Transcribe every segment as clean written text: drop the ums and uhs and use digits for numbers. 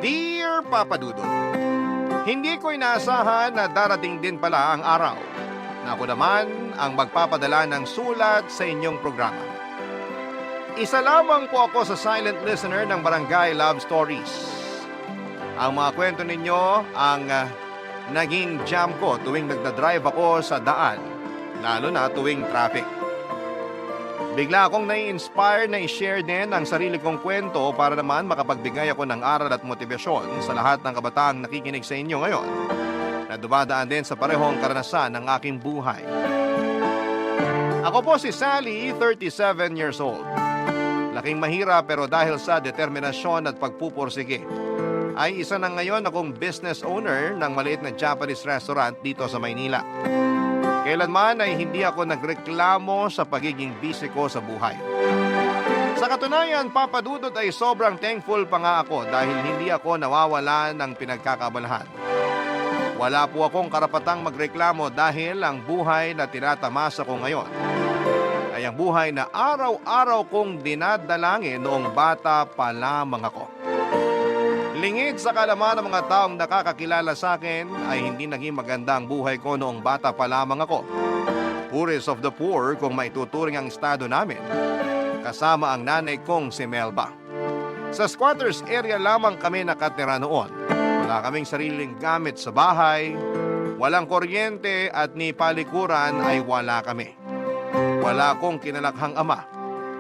Dear Papa Dudut, hindi ko inaasahan na darating din pala ang araw na ako naman ang magpapadala ng sulat sa inyong programa. Isa lamang po ako sa silent listener ng Barangay Love Stories. Ang mga kwento ninyo ang naging jam ko tuwing nagdadrive ako sa daan, lalo na tuwing traffic. Bigla akong nai-inspire na i-share din ang sarili kong kwento para naman makapagbigay ako ng aral at motibasyon sa lahat ng kabataang nakikinig sa inyo ngayon na dumadaan din sa parehong karanasan ng aking buhay. Ako po si Sally, 37 years old. Laking mahirap pero dahil sa determinasyon at pagpupursige, ay isa na ngayon akong business owner ng maliit na Japanese restaurant dito sa Maynila. Kailanman ay hindi ako nagreklamo sa pagiging busy ko sa buhay. Sa katunayan, Papa Dudut, ay sobrang thankful pa nga ako dahil hindi ako nawawala ng pinagkakabalahan. Wala po akong karapatang magreklamo dahil ang buhay na tinatamasa ko ngayon ay ang buhay na araw-araw kong dinadalangin noong bata pa lamang ako. Lingid sa kalaman ng mga taong nakakakilala sa akin ay hindi naging maganda ang buhay ko noong bata pa lamang ako. Poorest of the poor kung maituturing ang estado namin, kasama ang nanay kong si Melba. Sa squatters area lamang kami nakatira noon. Wala kaming sariling gamit sa bahay, walang kuryente at ni palikuran ay wala kami. Wala akong kinalakhang ama.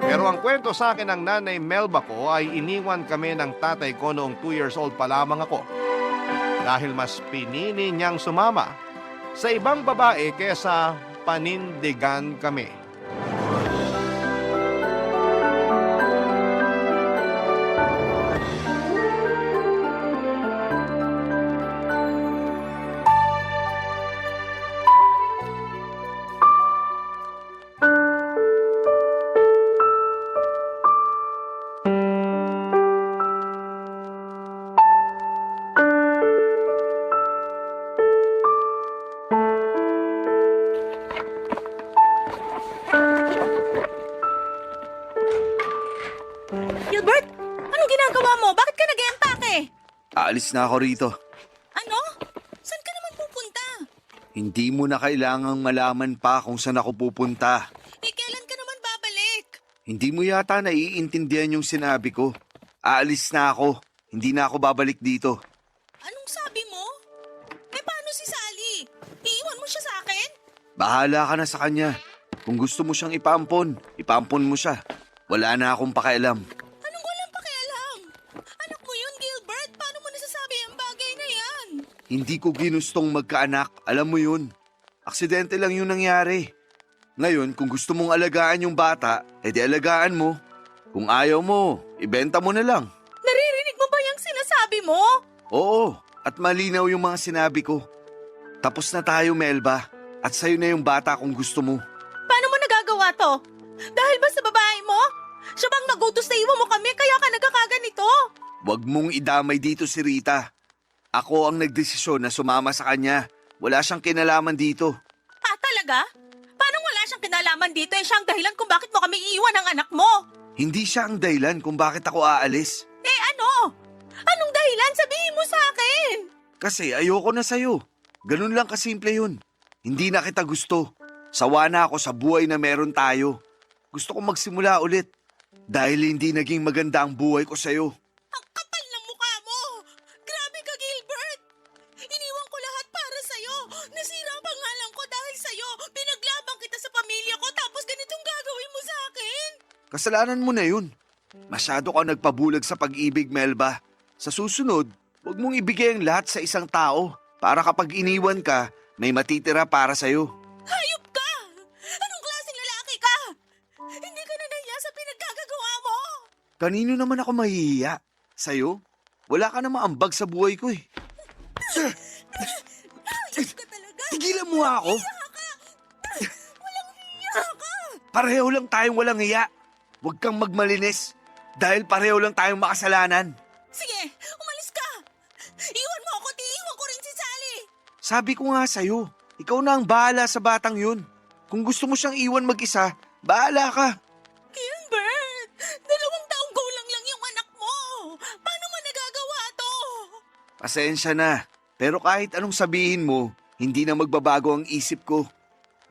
Pero ang kwento sa akin ng nanay Melba ko ay iniwan kami ng tatay ko noong 2 years old pa lamang ako. Dahil mas pinili niyang sumama sa ibang babae kesa panindigan kami. Gilbert, anong ginagawa mo? Bakit ka nag-eempake? Aalis na ako rito. Ano? Saan ka naman pupunta? Hindi mo na kailangang malaman pa kung saan ako pupunta. Kailan ka naman babalik? Hindi mo yata naiintindihan yung sinabi ko. Aalis na ako. Hindi na ako babalik dito. Anong sabi mo? Paano si Sally? Iiwan mo siya sa akin? Bahala ka na sa kanya. Kung gusto mo siyang ipampon, ipampon mo siya. Wala na akong pakialam. Anong walang pakialam? Anak mo yun, Gilbert. Paano mo nasasabi ang bagay na yan? Hindi ko ginustong magkaanak. Alam mo yun. Aksidente lang yung nangyari. Ngayon, kung gusto mong alagaan yung bata, edi alagaan mo. Kung ayaw mo, ibenta mo na lang. Naririnig mo ba yung sinasabi mo? Oo, at malinaw yung mga sinabi ko. Tapos na tayo, Melba. At sa'yo na yung bata kung gusto mo. Paano mo nagagawa to? Dahil ba sa babae mo? Siya bang nagutos na iwan mo kami kaya ka nagkakaganito? Huwag mong idamay dito si Rita. Ako ang nagdesisyon na sumama sa kanya. Wala siyang kinalaman dito. Ah, talaga? Paano wala siyang kinalaman dito? Siya ang dahilan kung bakit mo kami iiwan ng anak mo. Hindi siya ang dahilan kung bakit ako aalis. Ano? Anong dahilan? Sabihin mo sa akin. Kasi ayoko na sa'yo. Ganun lang kasimple yun. Hindi na kita gusto. Sawa na ako sa buhay na meron tayo. Gusto kong magsimula ulit. Dahil hindi naging maganda ang buhay ko sa'yo. Ang kapal ng mukha mo! Grabe ka, Gilbert! Iniwan ko lahat para sa'yo. Nasira ang pangalan ko dahil sa'yo. Pinaglabang kita sa pamilya ko tapos ganitong gagawin mo sa akin. Kasalanan mo na yun. Masyado ka nagpabulag sa pag-ibig, Melba. Sa susunod, huwag mong ibigay ang lahat sa isang tao para kapag iniwan ka, may matitira para sa'yo. Hayop ka! Anong klaseng lalaki ka? Hindi ka na nahiya sa pinagkagagawa mo. Kanino naman ako mahihiya? Sa'yo? Wala ka namang ambag sa buhay ko eh. Hayop ka talaga. Tigilan mo ako. Walang hiya ka. Pareho lang tayong walang hiya. Huwag kang magmalinis. Dahil pareho lang tayong makasalanan. Sige, umalis ka. Iwan mo ako, iwan ko rin si Sally. Sabi ko nga sa'yo, ikaw na ang bahala sa batang yun. Kung gusto mo siyang iwan mag-isa, bahala ka. Gilbert, 2 taong gulang lang yung anak mo. Paano mo nagagawa to? Pasensya na. Pero kahit anong sabihin mo, hindi na magbabago ang isip ko.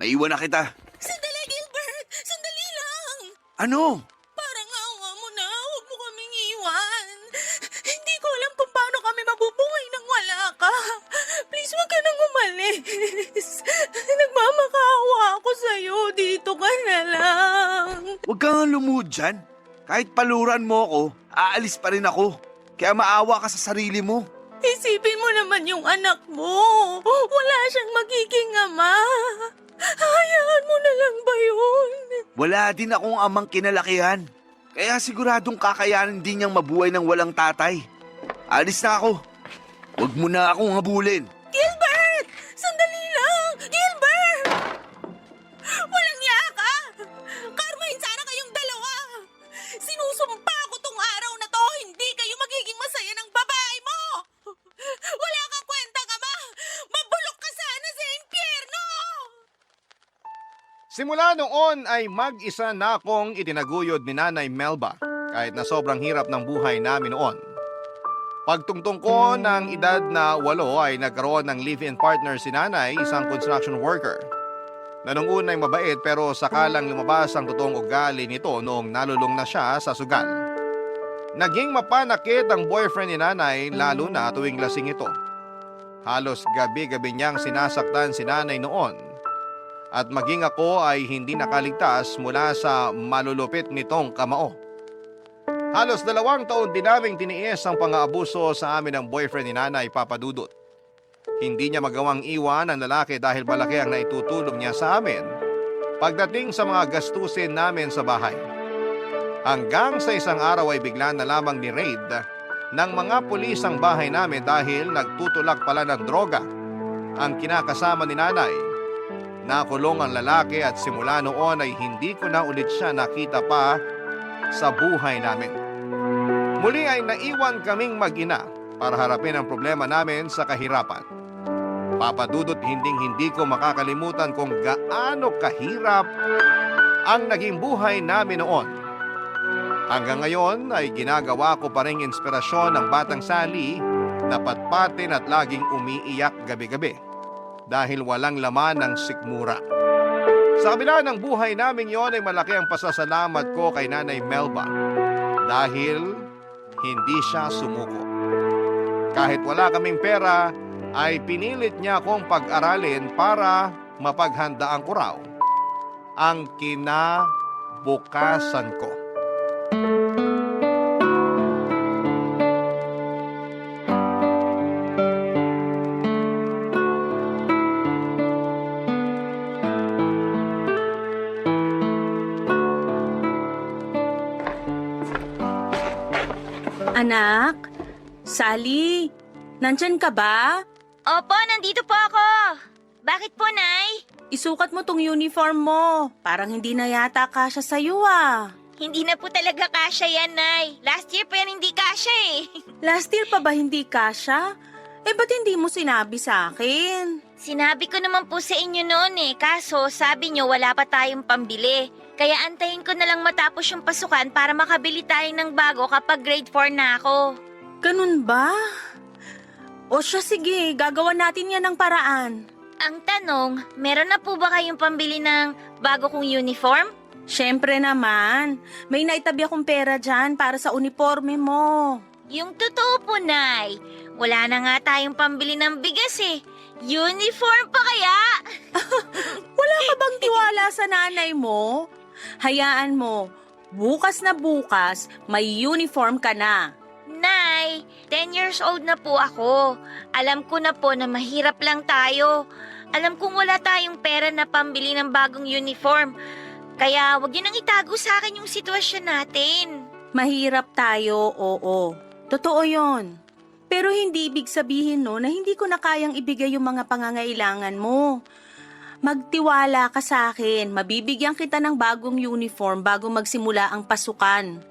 Naiwan na kita. Sandali, Gilbert! Sandali lang! Ano? Parang awa mo na, huwag mo kaming iwan. Hindi ko alam kung paano kami mabubuhay nang wala ka. Please, huwag ka nang umalis. Nagmamakaawa ako sa'yo, dito ka na lang. Huwag kang lumuhod dyan. Kahit paluran mo ako, aalis pa rin ako. Kaya maawa ka sa sarili mo. Isipin mo naman yung anak mo. Wala siyang magiging ama. Hayaan mo na lang ba yun? Wala din akong amang kinalakihan. Kaya siguradong kakayanin din niyang mabuhay ng walang tatay. Alis na ako. Huwag mo na akong habulin. Gilbert! Sandali lang! Gilbert! Walang niya ka! Karmahin sana kayong dalawa! Sinusumpa ko tong araw na to, hindi kayo magiging masaya ng babae mo! Wala kang kwentang ama! Mabulok ka sana sa impyerno! Simula noon ay mag-isa na akong itinaguyod ni Nanay Melba kahit na sobrang hirap ng buhay namin noon. Pagtungtong ko ng edad na 8 ay nagkaroon ng live-in partner si Nanay, isang construction worker. Na nung una ay mabait pero sakalang lumabas ang totoong ugali nito noong nalulong na siya sa sugal. Naging mapanakit ang boyfriend ni Nanay lalo na tuwing lasing ito. Halos gabi-gabi niyang sinasaktan si Nanay noon. At maging ako ay hindi nakaligtas mula sa malulupit nitong kamao. Halos 2 taon din naming tiniis ang pang-aabuso sa amin ng boyfriend ni Nanay, Papa Dudut. Hindi niya magawang iwan ang lalaki dahil malaki ang naitutulong niya sa amin pagdating sa mga gastusin namin sa bahay. Hanggang sa isang araw ay bigla na lamang ni-raid ng mga pulis ang bahay namin dahil nagtutulak pala ng droga ang kinakasama ni Nanay. Nakulong ang lalaki at simula noon ay hindi ko na ulit siya nakita pa sa buhay namin. Muli ay naiwan kaming mag-ina para harapin ang problema namin sa kahirapan. Papa Dudut, hindi ko makakalimutan kung gaano kahirap ang naging buhay namin noon. Hanggang ngayon ay ginagawa ko pa ring inspirasyon ng batang Sally na patpatin at laging umiiyak gabi-gabi dahil walang laman ng sikmura. Sa kabila ng buhay namin yon ay malaki ang pasasalamat ko kay Nanay Melba dahil hindi siya sumuko. Kahit wala kaming pera, ay pinilit niya akong pag-aralin para mapaghandaan ko raw ang kinabukasan ko. Anak? Sally? Nandyan ka ba? Opo, nandito po ako. Bakit po, Nay? Isukat mo tong uniform mo. Parang hindi na yata kasya sa'yo ah. Hindi na po talaga kasya yan, Nay. Last year pa yan hindi kasya eh. Last year pa ba hindi kasya? Ba't hindi mo sinabi sa akin? Sinabi ko naman po sa inyo noon eh, kaso sabi nyo wala pa tayong pambili. Kaya antayin ko na lang matapos yung pasukan para makabili tayo ng bago kapag grade 4 na ako. Ganun ba? O siya, sige, gagawa natin yan ng paraan. Ang tanong, meron na po ba kayong pambili ng bago kong uniform? Siyempre naman, may naitabi akong pera dyan para sa uniforme mo. Yung totoo po, Nay. Wala na nga tayong pambili ng bigas eh. Uniform pa kaya? Wala ka bang tiwala sa nanay mo? Hayaan mo, bukas na bukas, may uniform ka na. Nay, 10 years old na po ako. Alam ko na po na mahirap lang tayo. Alam kong wala tayong pera na pambili ng bagong uniform. Kaya wag yun nang itago sa akin yung sitwasyon natin. Mahirap tayo, oo. Totoo yon. Pero hindi ibig sabihin no na hindi ko na kayang ibigay yung mga pangangailangan mo. Magtiwala ka sa akin, mabibigyan kita ng bagong uniform bago magsimula ang pasukan.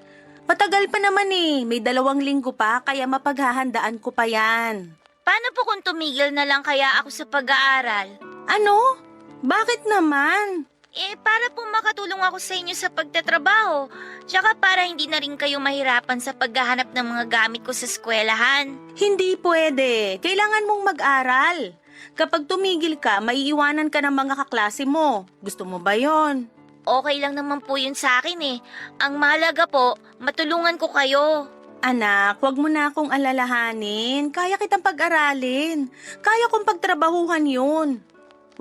Matagal pa naman eh, may 2 linggo pa kaya mapaghahandaan ko pa yan. Paano po kung tumigil na lang kaya ako sa pag-aaral? Ano? Bakit naman? Para po makatulong ako sa inyo sa pagtatrabaho. Tsaka para hindi na rin kayo mahirapan sa paghahanap ng mga gamit ko sa eskwelahan. Hindi pwede. Kailangan mong mag-aral. Kapag tumigil ka, maiiwanan ka ng mga kaklase mo. Gusto mo ba yon? Okay lang naman po yun sa akin eh. Ang mahalaga po, matulungan ko kayo. Anak, wag mo na akong alalahanin. Kaya kitang pag-aralin. Kaya kong pagtrabahuhan yun.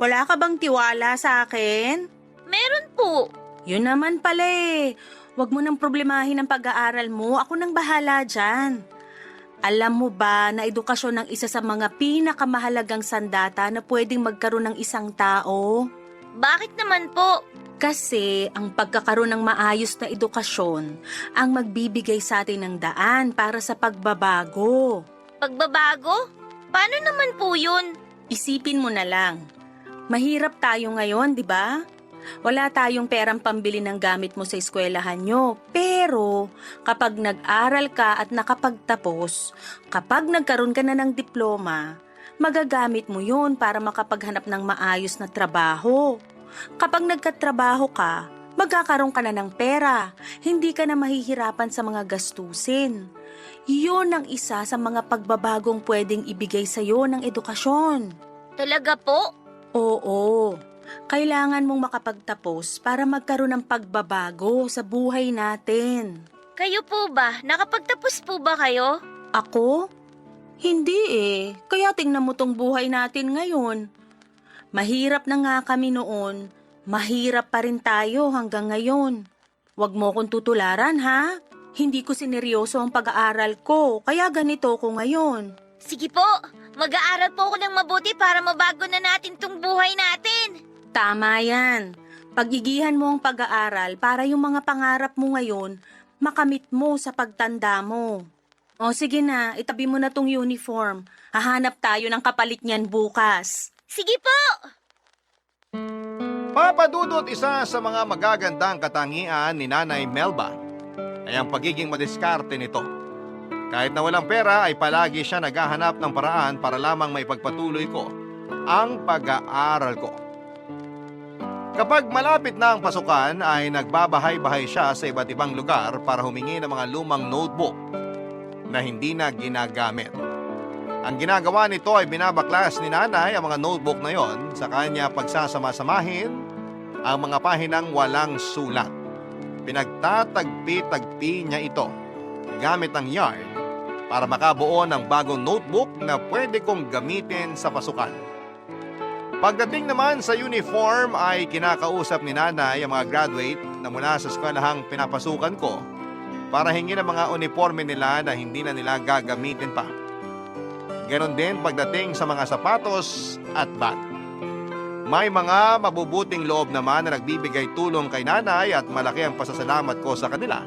Wala ka bang tiwala sa akin? Meron po. Yun naman pala eh. Huwag mo nang problemahin ang pag-aaral mo. Ako nang bahala dyan. Alam mo ba na edukasyon ang isa sa mga pinakamahalagang sandata na pwedeng magkaroon ng isang tao? Bakit naman po? Kasi ang pagkakaroon ng maayos na edukasyon ang magbibigay sa atin ng daan para sa pagbabago. Pagbabago? Paano naman po yun? Isipin mo na lang. Mahirap tayo ngayon, di ba? Wala tayong perang pambili ng gamit mo sa eskwelahan nyo. Pero kapag nag-aral ka at nakapagtapos, kapag nagkaroon ka na ng diploma, magagamit mo yun para makapaghanap ng maayos na trabaho. Kapag nagkatrabaho ka, magkakaroon ka na ng pera. Hindi ka na mahihirapan sa mga gastusin. Yun ang isa sa mga pagbabagong pwedeng ibigay sa iyo ng edukasyon. Talaga po? Oo. Kailangan mong makapagtapos para magkaroon ng pagbabago sa buhay natin. Kayo po ba? Nakapagtapos po ba kayo? Ako? Hindi eh. Kaya tingnan mo tong buhay natin ngayon. Mahirap na nga kami noon. Mahirap pa rin tayo hanggang ngayon. Huwag mo akong tutularan ha? Hindi ko sineryoso ang pag-aaral ko, kaya ganito ko ngayon. Sige po, mag-aaral po ako ng mabuti para mabago na natin tong buhay natin. Tama yan. Pagigihan mo ang pag-aaral para yung mga pangarap mo ngayon, makamit mo sa pagtanda mo. O sige na, itabi mo na tong uniform. Hahanap tayo ng kapalit niyan bukas. Sige po! Papa Dudut, isa sa mga magagandang katangian ni Nanay Melba ay ang pagiging madiskarte nito. Kahit na walang pera ay palagi siya naghahanap ng paraan para lamang may pagpatuloy ko ang pag-aaral ko. Kapag malapit na ang pasukan ay nagbabahay-bahay siya sa iba't ibang lugar para humingi ng mga lumang notebook na hindi na ginagamit. Ang ginagawa nito ay binabaklas ni Nanay ang mga notebook na yon sa kanya pagsasama-samahin ang mga pahinang walang sulat. Pinagtatagpi-tagpi niya ito gamit ang yarn para makabuo ng bagong notebook na pwede kong gamitin sa pasukan. Pagdating naman sa uniform ay kinakausap ni Nanay ang mga graduate na mula sa eskwelahang pinapasukan ko para hingin ang mga uniforme nila na hindi na nila gagamitin pa. Ganon din pagdating sa mga sapatos at bag. May mga mabubuting loob naman na nagbibigay tulong kay Nanay at malaki ang pasasalamat ko sa kanila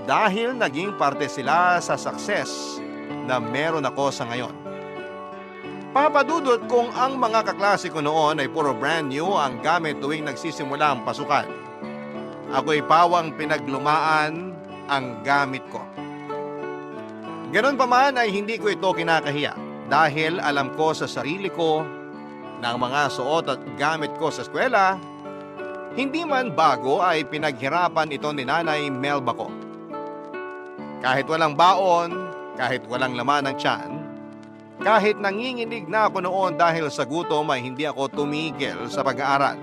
dahil naging parte sila sa success na meron ako sa ngayon. Papa Dudut, kung ang mga kaklase ko noon ay puro brand new ang gamit tuwing nagsisimula ang pasukan, ako'y pawang pinaglumaan ang gamit ko. Ganon pa man ay hindi ko ito kinakahiya dahil alam ko sa sarili ko na ang mga suot at gamit ko sa eskwela, hindi man bago ay pinaghirapan ito ni Nanay Melba ko. Kahit walang baon, kahit walang laman ng tiyan, kahit nanginginig na ako noon dahil sa gutom ay hindi ako tumigil sa pag-aaral.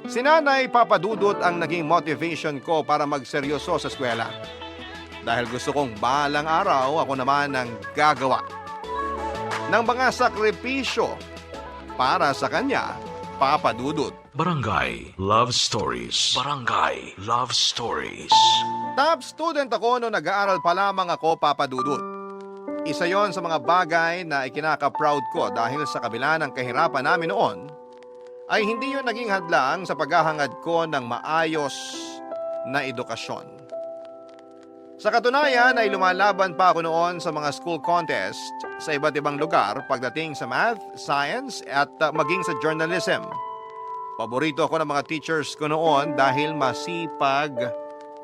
Si Nanay Papa Dudut ang naging motivation ko para magseryoso sa eskwela. Dahil gusto kong balang araw ako naman ang gagawa ng mga sakripisyo para sa kanya, Papa Dudut. Barangay Love Stories. Barangay Love Stories. Top student ako noong nag-aaral pa lamang ako, Papa Dudut. Isa yon sa mga bagay na ikinaka-proud ko dahil sa kabila ng kahirapan namin noon, ay hindi yun naging hadlang sa paghahangad ko ng maayos na edukasyon. Sa katunayan ay lumalaban pa ako noon sa mga school contest sa iba't ibang lugar pagdating sa math, science at maging sa journalism. Paborito ako ng mga teachers ko noon dahil masipag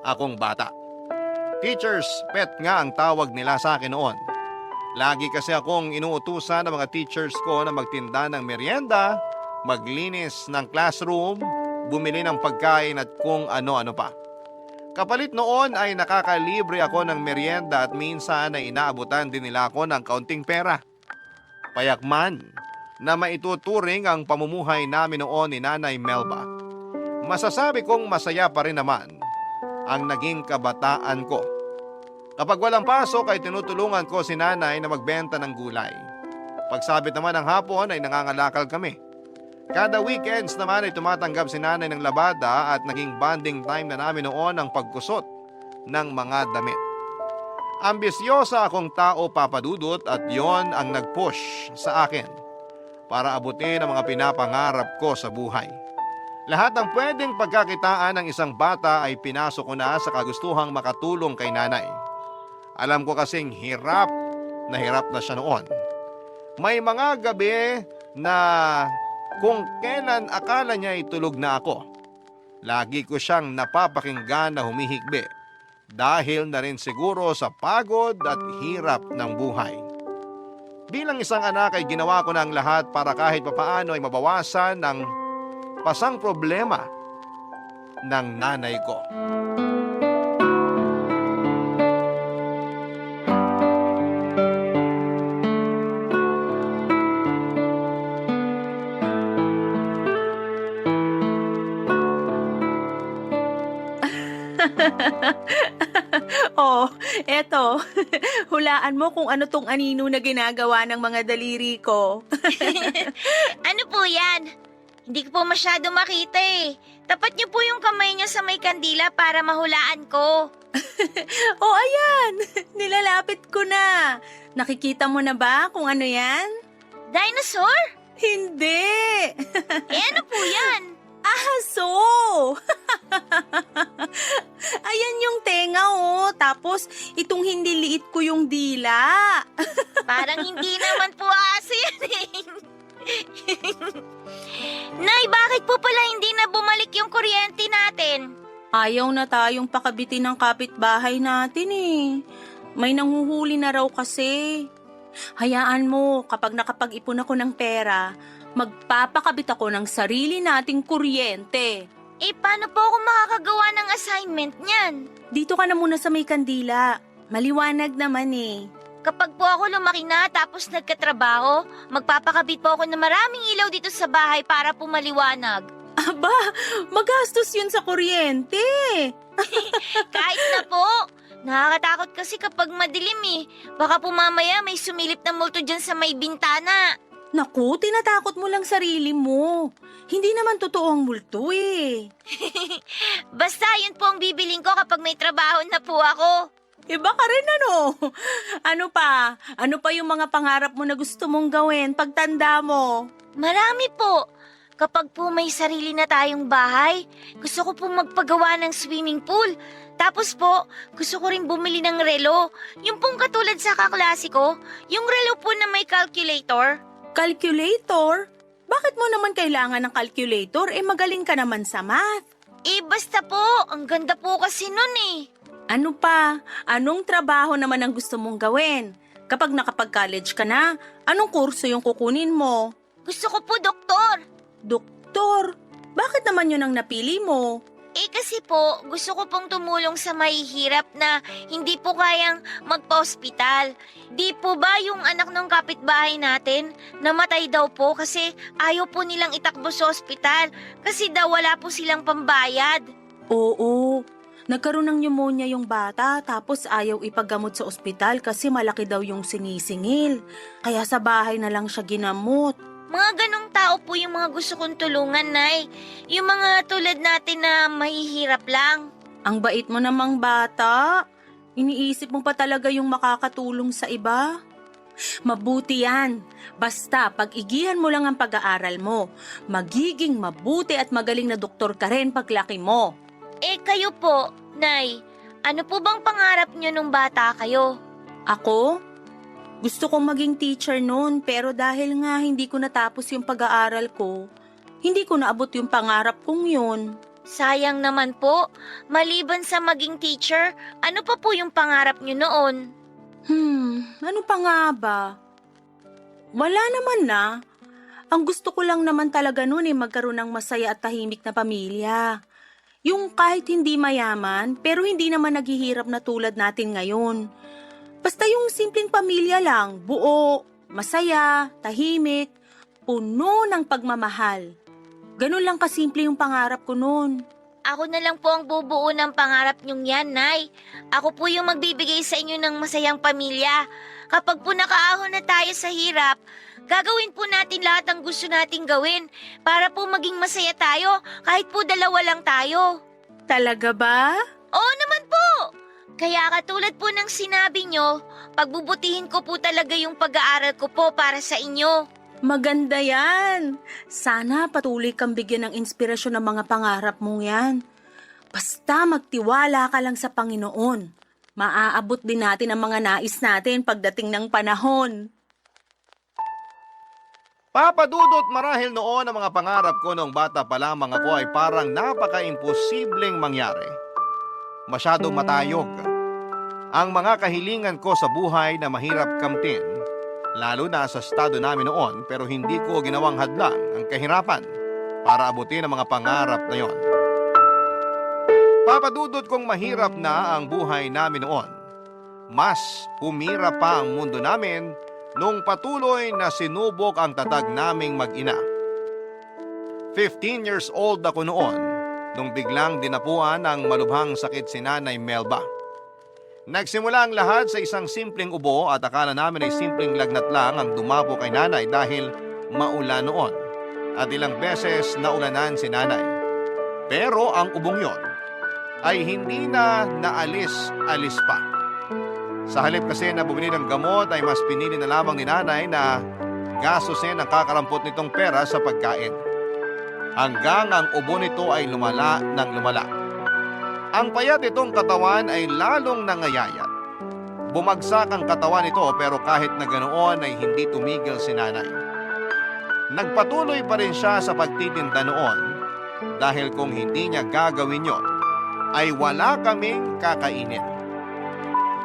akong bata. Teachers pet nga ang tawag nila sa akin noon. Lagi kasi akong inuutusan ng mga teachers ko na magtinda ng merienda, maglinis ng classroom bumili ng pagkain at kung ano-ano pa. Kapalit noon ay nakakalibre ako ng merienda at minsan ay inaabutan din nila ako ng kaunting pera. Payakman na maituturing ang pamumuhay namin noon ni Nanay Melba. Masasabi kong masaya pa rin naman ang naging kabataan ko. Kapag walang pasok ay tinutulungan ko si Nanay na magbenta ng gulay. Pagsabit naman ng hapon ay nangangalakal kami. Kada weekends naman ay tumatanggap si Nanay ng labada at naging bonding time na namin noon ang pagkusot ng mga damit. Ambisyosa akong tao, Papa Dudut, at yon ang nag-push sa akin para abutin ang mga pinapangarap ko sa buhay. Lahat ng pwedeng pagkakitaan ng isang bata ay pinasok ko na sa kagustuhang makatulong kay Nanay. Alam ko kasing hirap na siya noon. May mga gabi na kung kailan akala niya ay tulog na ako, lagi ko siyang napapakinggan na humihikbi dahil na rin siguro sa pagod at hirap ng buhay. Bilang isang anak ay ginawa ko na ang lahat para kahit papaano ay mabawasan ang pasang problema ng nanay ko. Oh, eto. Hulaan mo kung ano tong anino na ginagawa ng mga daliri ko. Ano po yan? Hindi ko po masyado makita eh. Tapat niyo po yung kamay niyo sa may kandila para mahulaan ko. Oh, ayan. Nilalapit ko na. Nakikita mo na ba kung ano yan? Dinosaur? Hindi. Eh ano po yan? Aso! Ayan yung tenga oh. Tapos itong hindi liit ko yung dila. Parang hindi naman po aso yan eh. Nay, bakit po pala hindi na bumalik yung kuryente natin? Ayaw na tayong pakabitin ng kapitbahay natin eh. May nanghuhuli na raw kasi. Hayaan mo, kapag nakapag-ipon ako ng pera, magpapakabit ako ng sarili nating kuryente. Eh, paano po ako makakagawa ng assignment niyan? Dito ka na muna sa may kandila. Maliwanag naman eh. Kapag po ako lumaki na tapos nagkatrabaho, magpapakabit po ako ng maraming ilaw dito sa bahay para po maliwanag. Aba, magastos yun sa kuryente. Kahit na po. Nakakatakot kasi kapag madilim eh. Baka po mamaya may sumilip na multo dyan sa may bintana. Naku, tinatakot mo lang sarili mo. Hindi naman totoo ang multo eh. Basta yun po ang bibiling ko kapag may trabaho na po ako. Iba ka rin ano. Ano pa? Ano pa yung mga pangarap mo na gusto mong gawin pagtanda mo? Marami po. Kapag po may sarili na tayong bahay, gusto ko po magpagawa ng swimming pool. Tapos po, gusto ko rin bumili ng relo. Yung pong katulad sa kaklase ko, yung relo po na may calculator. Calculator? Bakit mo naman kailangan ng calculator? Eh magaling ka naman sa math. Eh basta po, ang ganda po kasi nun eh. Ano pa? Anong trabaho naman ang gusto mong gawin? Kapag nakapag-college ka na, anong kurso yung kukunin mo? Gusto ko po doktor. Doktor? Bakit naman yun ang napili mo? Eh kasi po, gusto ko pong tumulong sa mahihirap na hindi po kayang magpa-ospital. Di po ba yung anak ng kapitbahay natin, namatay daw po kasi ayaw po nilang itakbo sa ospital kasi daw wala po silang pambayad. Oo, nagkaroon ng pneumonia yung bata tapos ayaw ipaggamot sa ospital kasi malaki daw yung sinisingil. Kaya sa bahay na lang siya ginamot. Mga ganong tao po yung mga gusto kong tulungan, Nay. Yung mga tulad natin na mahihirap lang. Ang bait mo namang bata. Iniisip mo pa talaga yung makakatulong sa iba. Mabuti yan. Basta pag-igihan mo lang ang pag-aaral mo, magiging mabuti at magaling na doktor ka rin paglaki mo. Eh kayo po, Nay, ano po bang pangarap nyo nung bata kayo? Ako? Gusto kong maging teacher noon pero dahil nga hindi ko natapos yung pag-aaral ko, hindi ko naabot yung pangarap kong yun. Sayang naman po. Maliban sa maging teacher, ano pa po yung pangarap nyo noon? Ano pa nga ba? Wala naman na. Ang gusto ko lang naman talaga noon magkaroon ng masaya at tahimik na pamilya. Yung kahit hindi mayaman, pero hindi naman naghihirap na tulad natin ngayon. Basta yung simpleng pamilya lang, buo, masaya, tahimik, puno ng pagmamahal. Ganun lang kasimple yung pangarap ko noon. Ako na lang po ang bubuo ng pangarap niyong yan, Nay. Ako po yung magbibigay sa inyo ng masayang pamilya. Kapag po nakaahon na tayo sa hirap, gagawin po natin lahat ang gusto nating gawin para po maging masaya tayo kahit po dalawa lang tayo. Talaga ba? Oo naman po! Kaya katulad po ng sinabi nyo, pagbubutihin ko po talaga yung pag-aaral ko po para sa inyo. Maganda yan. Sana patuloy kang bigyan ng inspirasyon ng mga pangarap mong yan. Basta magtiwala ka lang sa Panginoon. Maaabot din natin ang mga nais natin pagdating ng panahon. Papa Dudut, marahil noon ang mga pangarap ko noong bata pa lamang ako ay parang napaka-imposibleng mangyari. Masyadong matayog. Ang mga kahilingan ko sa buhay na mahirap kamtin, lalo na sa estado namin noon, pero hindi ko ginawang hadlang ang kahirapan para abutin ang mga pangarap na yon. Papadudot kong mahirap na ang buhay namin noon. Mas humirap pa ang mundo namin nung patuloy na sinubok ang tatag naming mag-ina. 15 years old ako noon nung biglang dinapuan ang malubhang sakit si Nanay Melba. Nagsimula ang lahat sa isang simpleng ubo at akala namin ay simpleng lagnat lang ang dumapo kay Nanay dahil maulan noon at ilang beses naulanan si Nanay. Pero ang ubong yon ay hindi na naalis-alis pa. Sa halip kasi na bumili ng gamot ay mas pinili na lamang ni Nanay na gastusin ang kakarampot nitong pera sa pagkain. Hanggang ang ubo nito ay lumala ng lumala. Ang payat nitong katawan ay lalong nangayayat. Bumagsak ang katawan nito pero kahit na ganoon ay hindi tumigil si Nanay. Nagpatuloy pa rin siya sa pagtitinda noon dahil kung hindi niya gagawin yon, ay wala kaming kakainin.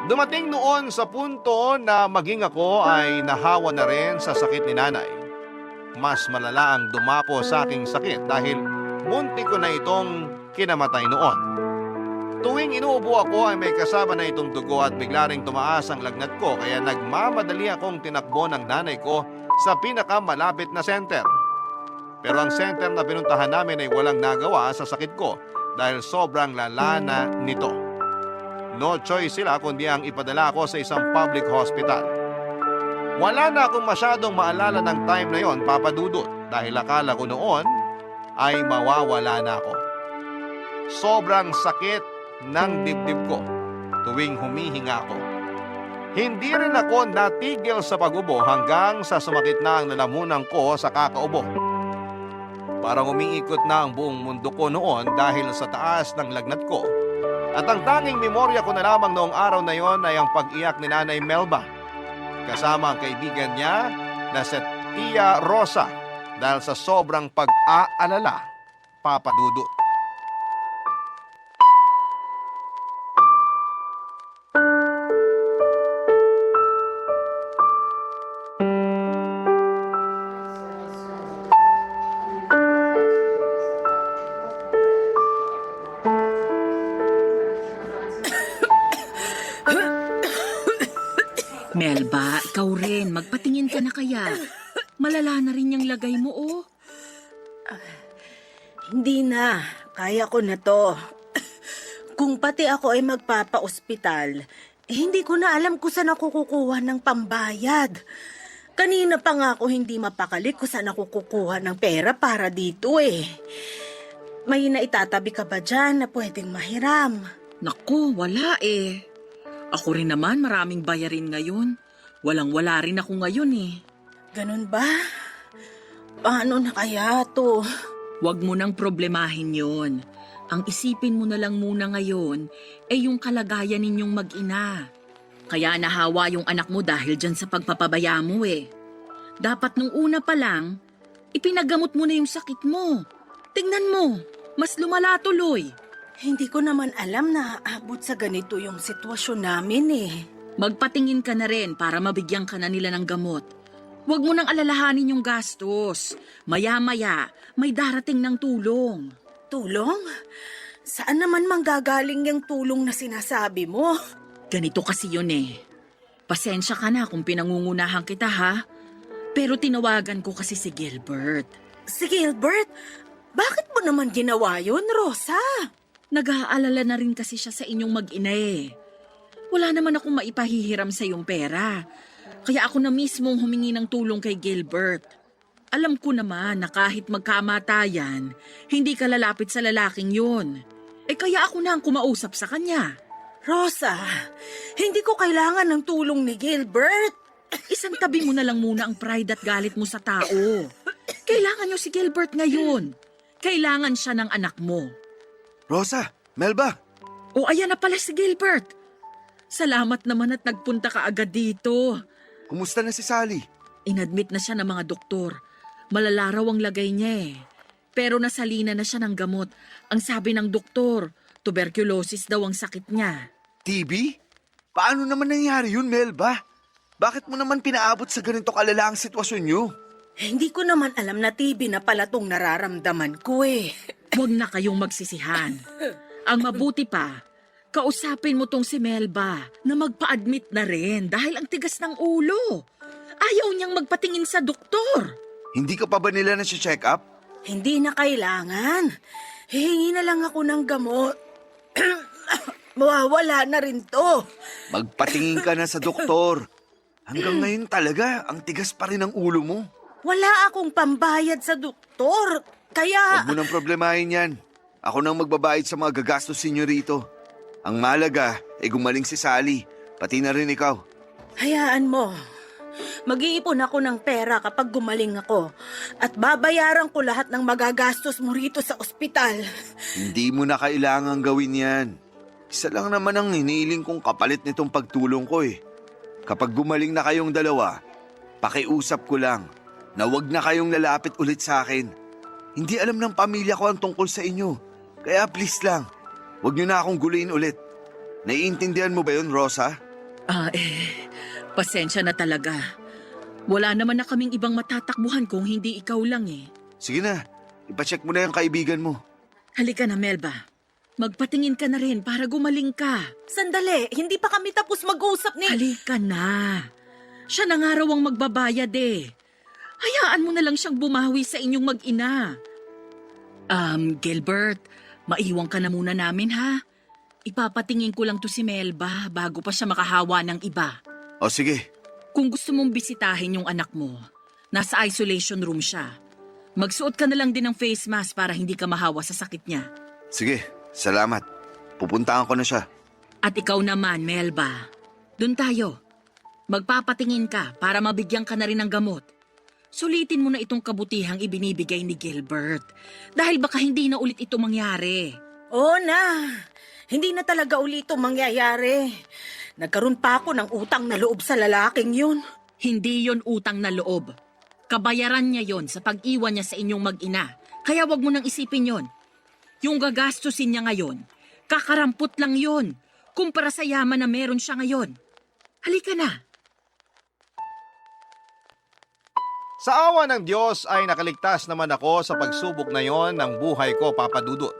Dumating noon sa punto na maging ako ay nahawa na rin sa sakit ni Nanay. Mas malala ang dumapo sa aking sakit dahil muntik ko na itong kinamatay noon. Tuwing inuubo ako ay may kasama na itong dugo at bigla ring tumaas ang lagnat ko kaya nagmamadali akong tinakbo ng nanay ko sa pinakamalapit na center. Pero ang center na pinuntahan namin ay walang nagawa sa sakit ko dahil sobrang lala na nito. No choice sila kundi ang ipadala ako sa isang public hospital. Wala na akong masyadong maalala ng time na yon, Papa Dudut, dahil akala ko noon ay mawawala na ako. Sobrang sakit ng dibdib ko tuwing humihinga ako. Hindi rin ako natigil sa pag-ubo hanggang sa sumakit na ang lalamunan ko sa kakaubo. Parang umiikot na ang buong mundo ko noon dahil sa taas ng lagnat ko. At ang tanging memorya ko na lamang noong araw na yon ay ang pag-iyak ni Nanay Melba kasama ang kaibigan niya na si Tia Rosa dahil sa sobrang pag-aalala, Papa Dudut. Melba, ikaw rin. Magpatingin ka na kaya. Malala na rin yung lagay mo, oh. Hindi na. Kaya ko na to. Kung pati ako ay magpapa-ospital, hindi ko na alam kung saan ako kukuha ng pambayad. Kanina pa nga ako hindi mapakali kung saan ako kukuha ng pera para dito eh. May naitatabi ka ba dyan na pwedeng mahiram? Naku, wala eh. Ako rin naman maraming bayarin ngayon. Walang-wala rin ako ngayon eh. Ganun ba? Paano na kaya to? Huwag mo nang problemahin yon. Ang isipin mo na lang muna ngayon ay yung kalagayan ninyong mag-ina. Kaya nahawa yung anak mo dahil dyan sa pagpapabaya mo eh. Dapat nung una pa lang, ipinagamot mo na yung sakit mo. Tingnan mo, mas lumala tuloy. Hindi ko naman alam na aabot sa ganito yung sitwasyon namin eh. Magpatingin ka na rin para mabigyan ka na nila ng gamot. Huwag mo nang alalahanin yung gastos. Maya-maya, may darating ng tulong. Tulong? Saan naman manggagaling yung tulong na sinasabi mo? Ganito kasi yun eh. Pasensya ka na kung pinangungunahan kita ha. Pero tinawagan ko kasi si Gilbert. Si Gilbert? Bakit mo naman ginawa yun, Rosa? Nag-aalala na rin kasi siya sa inyong mag-ina eh. Wala naman akong maipahihiram sa iyong pera. Kaya ako na mismong humingi ng tulong kay Gilbert. Alam ko naman na kahit magkamatayan, hindi ka lalapit sa lalaking yun. Kaya ako na ang kumausap sa kanya. Rosa, hindi ko kailangan ng tulong ni Gilbert. Isang tabi mo na lang muna ang pride at galit mo sa tao. Kailangan niyo si Gilbert ngayon. Kailangan siya ng anak mo. Rosa, Melba, O ayan na pala si Gilbert. Salamat naman at nagpunta ka agad dito. kumusta na si Sally? Inadmit na siya ng mga doktor. Malala raw ang lagay niya eh. Pero nasalina na siya ng gamot. Ang sabi ng doktor, tuberculosis daw ang sakit niya. TB? Paano naman nangyari yun, Melba? Bakit mo naman pinaabot sa ganito kalala ang sitwasyon niyo? Hindi ko naman alam na TB na pala tong nararamdaman ko eh. Huwag na kayong magsisihan. Ang mabuti pa, kausapin mo tong si Melba na magpa-admit na rin dahil ang tigas ng ulo. Ayaw niyang magpatingin sa doktor. Hindi ka pa ba nila nasi-check up? Hindi na kailangan. Hihingi na lang ako ng gamot. Mawawala na rin to. Magpatingin ka na sa doktor. Hanggang ngayon talaga, ang tigas pa rin ang ulo mo. Wala akong pambayad sa doktor. Kaya... Huwag mo nang problemahin yan. Ako nang magbabayad sa mga gagastos ninyo rito. Ang malaga ay gumaling si Sally, pati na rin ikaw. Hayaan mo. Mag-iipon ako ng pera kapag gumaling ako. At babayaran ko lahat ng magagastos mo rito sa ospital. Hindi mo na kailangang gawin yan. Isa lang naman ang hiniling kong kapalit nitong pagtulong ko eh. Kapag gumaling na kayong dalawa, pakiusap ko lang na wag na kayong lalapit ulit sa akin. Hindi alam ng pamilya ko ang tungkol sa inyo. Kaya please lang, wag niyo na akong guluhin ulit. Naiintindihan mo ba yun, Rosa? Pasensya na talaga. Wala naman na kaming ibang matatakbuhan kung hindi ikaw lang eh. Sige na, ipacheck mo na yung kaibigan mo. Halika na, Melba. Magpatingin ka na rin para gumaling ka. Sandali, hindi pa kami tapos mag-usap ni... Halika na. Siya na nga raw ang magbabayad eh. Hayaan mo na lang siyang bumawi sa inyong mag-ina. Gilbert, maiwan ka na muna namin ha. Ipapatingin ko lang to si Melba bago pa siya makahawa ng iba. O sige, Kung gusto mong bisitahin yung anak mo, nasa isolation room siya. Magsuot ka na lang din ng face mask para hindi ka mahawa sa sakit niya. sige, salamat. Pupuntahan ko na siya. At ikaw naman, Melba. Doon tayo. Magpapatingin ka para mabigyan ka na rin ng gamot. Sulitin mo na itong kabutihang ibinibigay ni Gilbert. Dahil baka hindi na ulit ito mangyari. Oo na. Hindi na talaga ulit ito mangyayari. Nagkaroon pa ako ng utang na loob sa lalaking yun. Hindi yon utang na loob. Kabayaran niya yon sa pag-iwan niya sa inyong mag-ina. Kaya wag mo nang isipin yon. Yung gagastusin niya ngayon, kakarampot lang yon kumpara sa yaman na meron siya ngayon. Halika na. Sa awa ng Diyos ay nakaligtas naman ako sa pagsubok na yon ng buhay ko, Papa Dudut.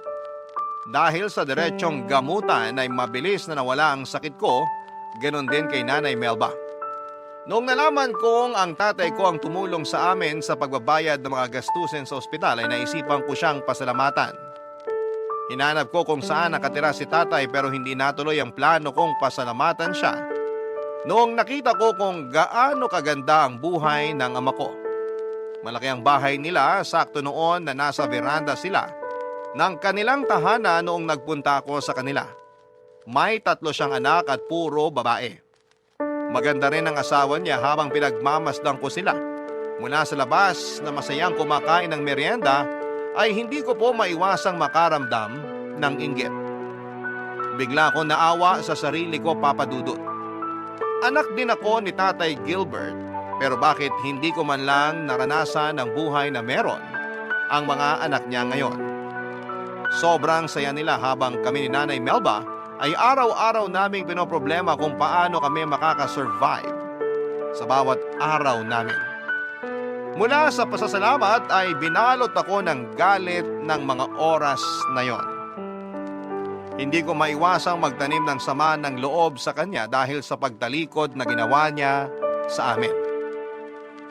Dahil sa diretsyong gamutan ay mabilis na nawala ang sakit ko, ganon din kay Nanay Melba. Noong nalaman kong ang tatay ko ang tumulong sa amin sa pagbabayad ng mga gastusin sa ospital ay naisipan ko siyang pasalamatan. Hinanap ko kung saan nakatira si tatay pero hindi natuloy ang plano kong pasalamatan siya. Noong nakita ko kung gaano kaganda ang buhay ng ama ko. Malaki ang bahay nila, sakto noon na nasa veranda sila ng kanilang tahanan noong nagpunta ako sa kanila. May 3 siyang anak at puro babae. Maganda rin ang asawa niya habang pinagmamasdan ko sila. Mula sa labas na masayang kumakain ng merienda ay hindi ko po maiwasang makaramdam ng inggit. Bigla ko naawa sa sarili ko, Papa Dudut. Anak din ako ni Tatay Gilbert, pero bakit hindi ko man lang naranasan ang buhay na meron ang mga anak niya ngayon? Sobrang saya nila habang kami ni Nanay Melba ay araw-araw naming pinoproblema kung paano kami makakasurvive sa bawat araw namin. Mula sa pasasalamat ay binalot ako ng galit ng mga oras na yon. Hindi ko maiwasang magtanim ng sama ng loob sa kanya dahil sa pagtalikod na ginawa niya sa amin.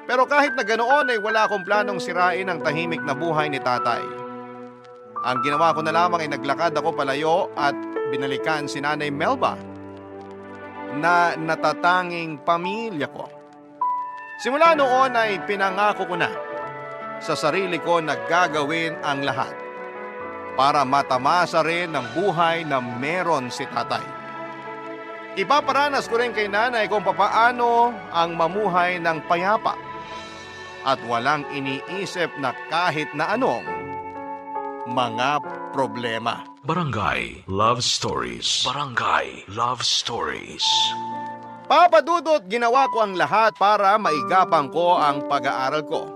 Pero kahit na ganoon ay wala akong planong sirain ang tahimik na buhay ni tatay. Ang ginawa ko na lamang ay naglakad ako palayo at binalikan si Nanay Melba na natatanging pamilya ko. Simula noon ay pinangako ko na sa sarili ko na gagawin ang lahat para matamasa rin ng buhay na meron si tatay. Ipaparanas ko rin kay nanay kung papaano ang mamuhay ng payapa at walang iniisip na kahit na anong mga problema. Barangay Love Stories. Barangay Love Stories. Papa Dudut, ginawa ko ang lahat para maigapang ko ang pag-aaral ko.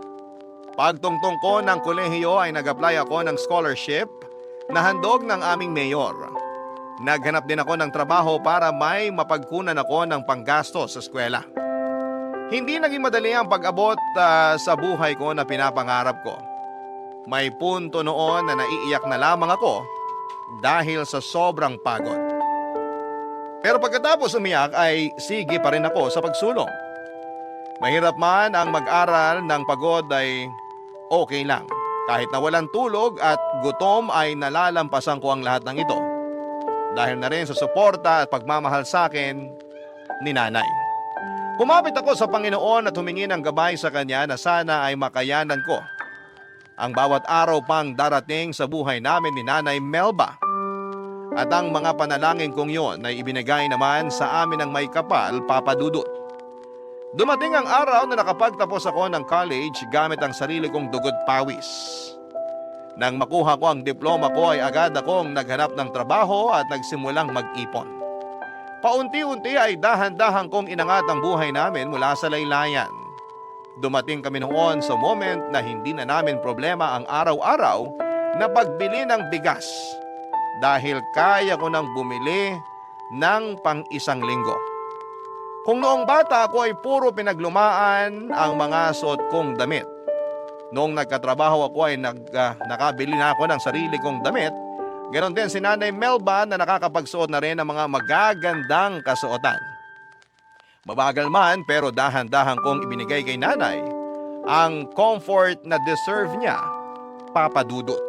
Pagtungtong ko ng kolehiyo ay nag-apply ako ng scholarship na handog ng aming mayor. Naghanap din ako ng trabaho para may mapagkunan ako ng panggasto sa eskwela. Hindi naging madali ang pag-abot sa buhay ko na pinapangarap ko. May punto noon na naiiyak na lamang ako dahil sa sobrang pagod. Pero pagkatapos umiyak ay sige pa rin ako sa pagsulong. Mahirap man ang mag-aral ng pagod ay okay lang. Kahit na walang tulog at gutom ay nalalampasan ko ang lahat ng ito. Dahil na rin sa suporta at pagmamahal sa akin ni nanay. Kumapit ako sa Panginoon at humingi ng gabay sa Kanya na sana ay makayanan ko ang bawat araw pang darating sa buhay namin ni Nanay Melba. At ang mga panalangin kong yon ay ibinigay naman sa amin ng may kapal, Papa Dudut. Dumating ang araw na nakapagtapos ako ng college gamit ang sarili kong dugot pawis. Nang makuha ko ang diploma ko ay agad akong naghanap ng trabaho at nagsimulang mag-ipon. Paunti-unti ay dahan-dahan kong inangat ang buhay namin mula sa laylayan. Dumating kami noon sa moment na hindi na namin problema ang araw-araw na pagbili ng bigas dahil kaya ko nang bumili ng pang-isang linggo. Kung noong bata ako ay puro pinaglumaan ang mga suot kong damit. Noong nagkatrabaho ako ay nakabili na ako ng sarili kong damit. Ganon din si Nanay Melba na nakakapagsuot na rin ng mga magagandang kasuotan. Mabagal man pero dahan-dahan kong ibinigay kay nanay ang comfort na deserve niya, Papa Dudut.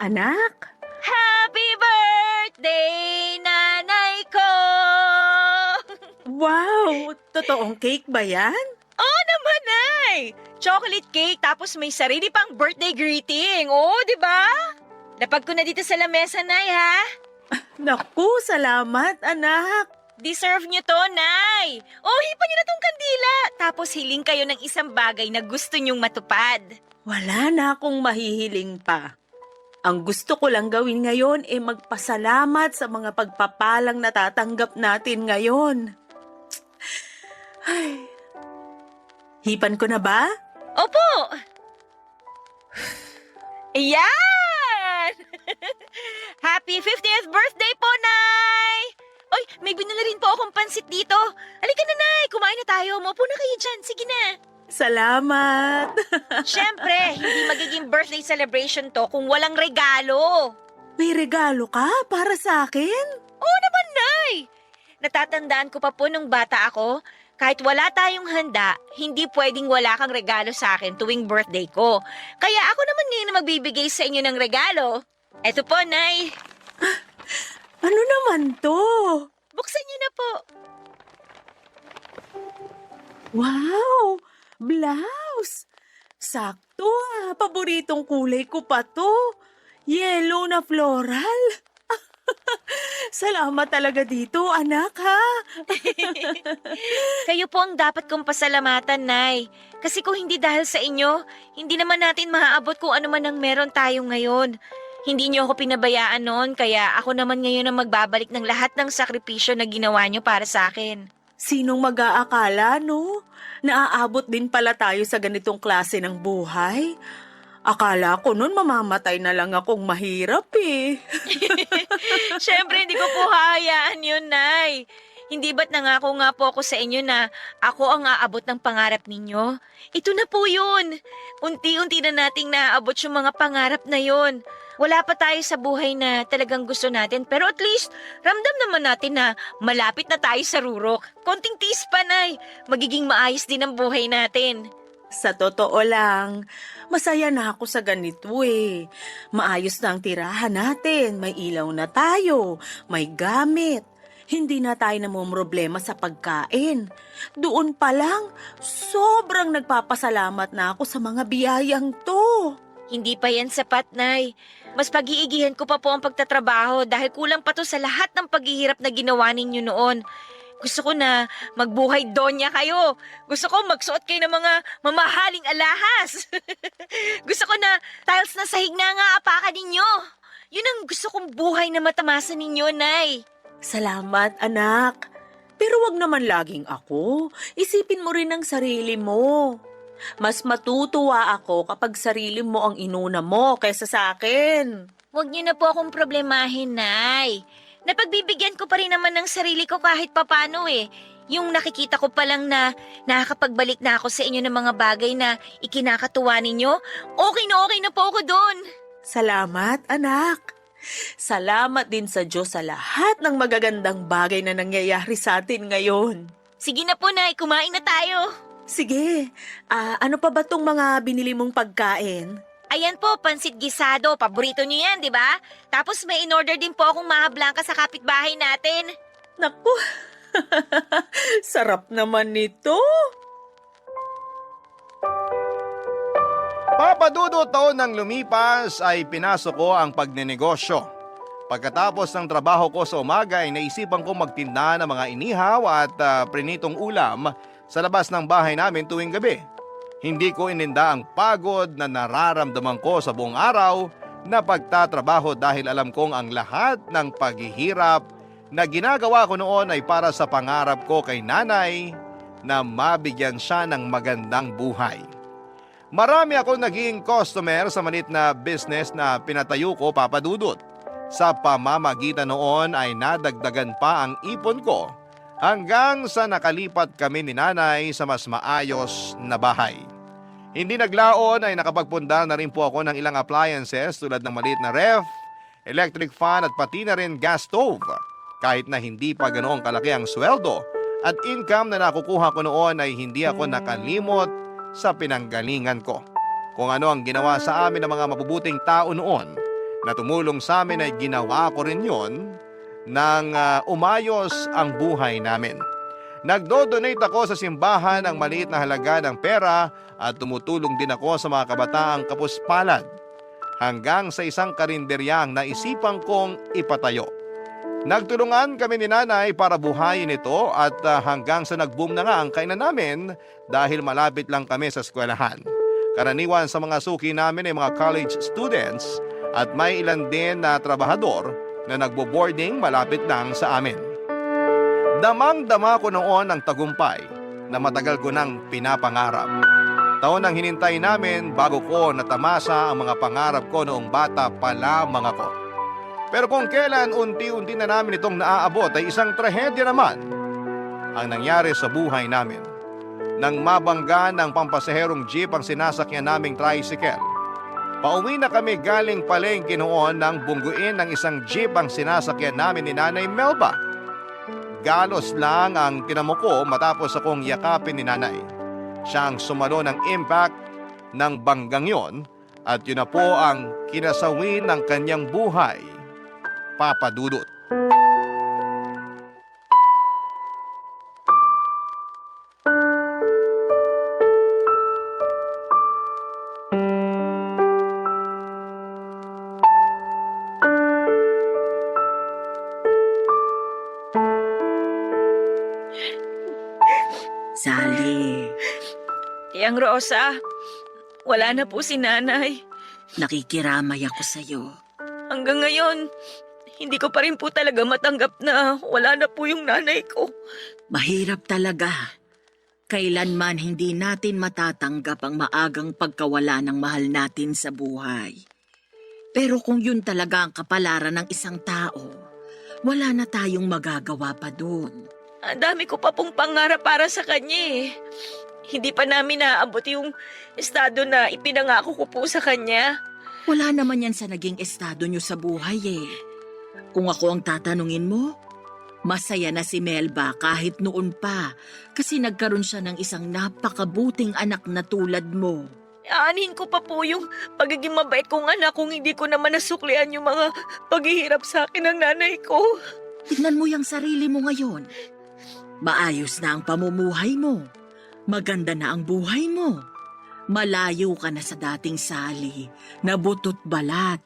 Anak, Happy birthday, nanay ko! Wow! Totoong cake ba yan? Oo naman, Nay! Chocolate cake tapos may sarili pang birthday greeting. Oo, di ba? Lapag ko na dito sa lamesa, Nay, ha? Naku, salamat, anak. Deserve nyo to, Nay! Oh, hipan nyo na tong kandila. Tapos hiling kayo ng isang bagay na gusto nyong matupad. Wala na akong mahihiling pa. Ang gusto ko lang gawin ngayon ay magpasalamat sa mga pagpapalang natatanggap natin ngayon. Ay. Hipan ko na ba? Opo! Ayan! Happy 50th birthday po, Nay! Oy, may binala rin po akong pansit dito. Halika na, Nay. Kumain na tayo. Maupo na kayo dyan. Sige na. Salamat. Siyempre, hindi magiging birthday celebration to kung walang regalo. May regalo ka para sa akin? Oo naman, Nay! Natatandaan ko pa po nung bata ako, kahit wala tayong handa, hindi pwedeng wala kang regalo sa akin tuwing birthday ko. Kaya ako naman ngayon na magbibigay sa inyo ng regalo. Eto po, Nay. Ano naman to? Buksan niyo na po. Wow! Blouse! Sakto ah! Paboritong kulay ko pa to. Yellow na floral. Salamat talaga dito, anak ha. Kayo po ang dapat kong pasalamatan, Nay. Kasi kung hindi dahil sa inyo, hindi naman natin maaabot kung ano man ang meron tayo ngayon. Hindi niyo ako pinabayaan noon, kaya ako naman ngayon ang magbabalik ng lahat ng sakripisyo na ginawa niyo para sa akin. Sinong mag-aakala, no? Naaabot din pala tayo sa ganitong klase ng buhay. Akala ko nun mamamatay na lang akong mahirap eh. Siyempre, hindi ko po hahayaan yun, Nay. Hindi ba't nangako nga po ako sa inyo na ako ang aabot ng pangarap ninyo? Ito na po yun. Unti-unti na nating naaabot yung mga pangarap na yun. Wala pa tayo sa buhay na talagang gusto natin, pero at least ramdam naman natin na malapit na tayo sa rurok. Konting tiis pa, Nay. Magiging maayos din ang buhay natin. Sa totoo lang, masaya na ako sa ganito eh. Maayos na ang tirahan natin, may ilaw na tayo, may gamit. Hindi na tayo namumroblema sa pagkain. Doon pa lang, sobrang nagpapasalamat na ako sa mga biyayang to. Hindi pa yan sapat, Nay. Mas pag-iigihan ko pa po ang pagtatrabaho dahil kulang pa to sa lahat ng paghihirap na ginawa ninyo noon. Gusto ko na magbuhay donya kayo. Gusto ko magsuot kayo ng mga mamahaling alahas. Gusto ko na tiles na sahig na nga apakan ninyo. Yun ang gusto kong buhay na matamasa ninyo, Nay. Salamat, anak. Pero wag naman laging ako. Isipin mo rin ang sarili mo. Mas matutuwa ako kapag sarili mo ang inuna mo kaysa sa akin. Huwag niyo na po akong problemahin, Nay. Napagbibigyan ko pa rin naman ng sarili ko kahit papano eh. Yung nakikita ko pa lang na nakakapagbalik na ako sa inyo ng mga bagay na ikinakatuwa ninyo, okay na po ako doon. Salamat, anak. Salamat din sa Diyos sa lahat ng magagandang bagay na nangyayari sa atin ngayon. Sige na po, Nay. Kumain na tayo. Sige, ano pa ba tong mga binili mong pagkain? Ayan po, pansit gisado. Paborito niyo yan, di ba? Tapos may in-order din po akong maha blanca sa kapitbahay natin. Naku, sarap naman nito. Papadudo taon ng lumipas ay pinasok ko ang pagnenegosyo. Pagkatapos ng trabaho ko sa umaga ay naisipan ko magtinda ng mga inihaw at prinitong ulam sa labas ng bahay namin tuwing gabi. Hindi ko ininda ang pagod na nararamdaman ko sa buong araw na pagtatrabaho dahil alam kong ang lahat ng paghihirap na ginagawa ko noon ay para sa pangarap ko kay nanay na mabigyan siya ng magandang buhay. Marami akong naging customer sa maliit na business na pinatayo ko, Papa Dudut. Sa pamamagitan noon ay nadagdagan pa ang ipon ko hanggang sa nakalipat kami ni nanay sa mas maayos na bahay. Hindi naglaon ay nakapagpundar na rin po ako ng ilang appliances tulad ng maliit na ref, electric fan at pati na rin gas stove. Kahit na hindi pa ganoong kalaki ang sweldo at income na nakukuha ko noon ay hindi ako nakalimot sa pinanggalingan ko. Kung ano ang ginawa sa amin ng mga mabubuting tao noon na tumulong sa amin ay ginawa ko rin yon nang umayos ang buhay namin. Nagdo-donate ako sa simbahan ng maliit na halaga ng pera at tumutulong din ako sa mga kabataang kapuspalad hanggang sa isang karinderyang naisipan kong ipatayo. Nagtulungan kami ni nanay para buhayin ito at hanggang sa nag-boom na nga ang kainan namin dahil malapit lang kami sa eskwelahan. Karaniwan sa mga suki namin ay mga college students at may ilan din na trabahador na nagbo-boarding malapit lang sa amin. Damang-dama ko noon ang tagumpay na matagal ko nang pinapangarap. Taon ang hinintay namin bago ko natamasa ang mga pangarap ko noong bata pa lamang ako. Pero kung kailan unti-unti na namin itong naaabot ay isang trahedya naman ang nangyari sa buhay namin. Nang mabangga ng pampasaherong jeep ang sinasakyan naming tricycle. Pauwi na kami galing palengke noon nang bungguin ng isang jeep ang sinasakyan namin ni Nanay Melba. Galos lang ang tinamo ko matapos akong yakapin ni nanay. Siya ang sumalo ng impact ng banggang yon at yun na po ang kinasawi ng kanyang buhay, Papa Dudut. Sally, Yang Rosa, wala na po si nanay. nakikiramay ako sa'yo. Hanggang ngayon, hindi ko pa rin po talaga matanggap na wala na po yung nanay ko. Mahirap talaga. Kailanman hindi natin matatanggap ang maagang pagkawala ng mahal natin sa buhay. Pero kung yun talaga ang kapalaran ng isang tao, wala na tayong magagawa pa dun. Ang dami ko pa pong pangarap para sa kanya eh. Hindi pa namin naaabot yung estado na ipinangako ko po sa kanya. Wala naman yan sa naging estado nyo sa buhay eh. Kung ako ang tatanungin mo, masaya na si Melba kahit noon pa kasi nagkaroon siya ng isang napakabuting anak na tulad mo. Aanhin ko pa po yung pagiging mabait kong anak kung hindi ko naman nasuklian yung mga paghihirap sa akin ng nanay ko. Tignan mo yung sarili mo ngayon. Maayos na ang pamumuhay mo. Maganda na ang buhay mo. Malayo ka na sa dating sali na butot balat.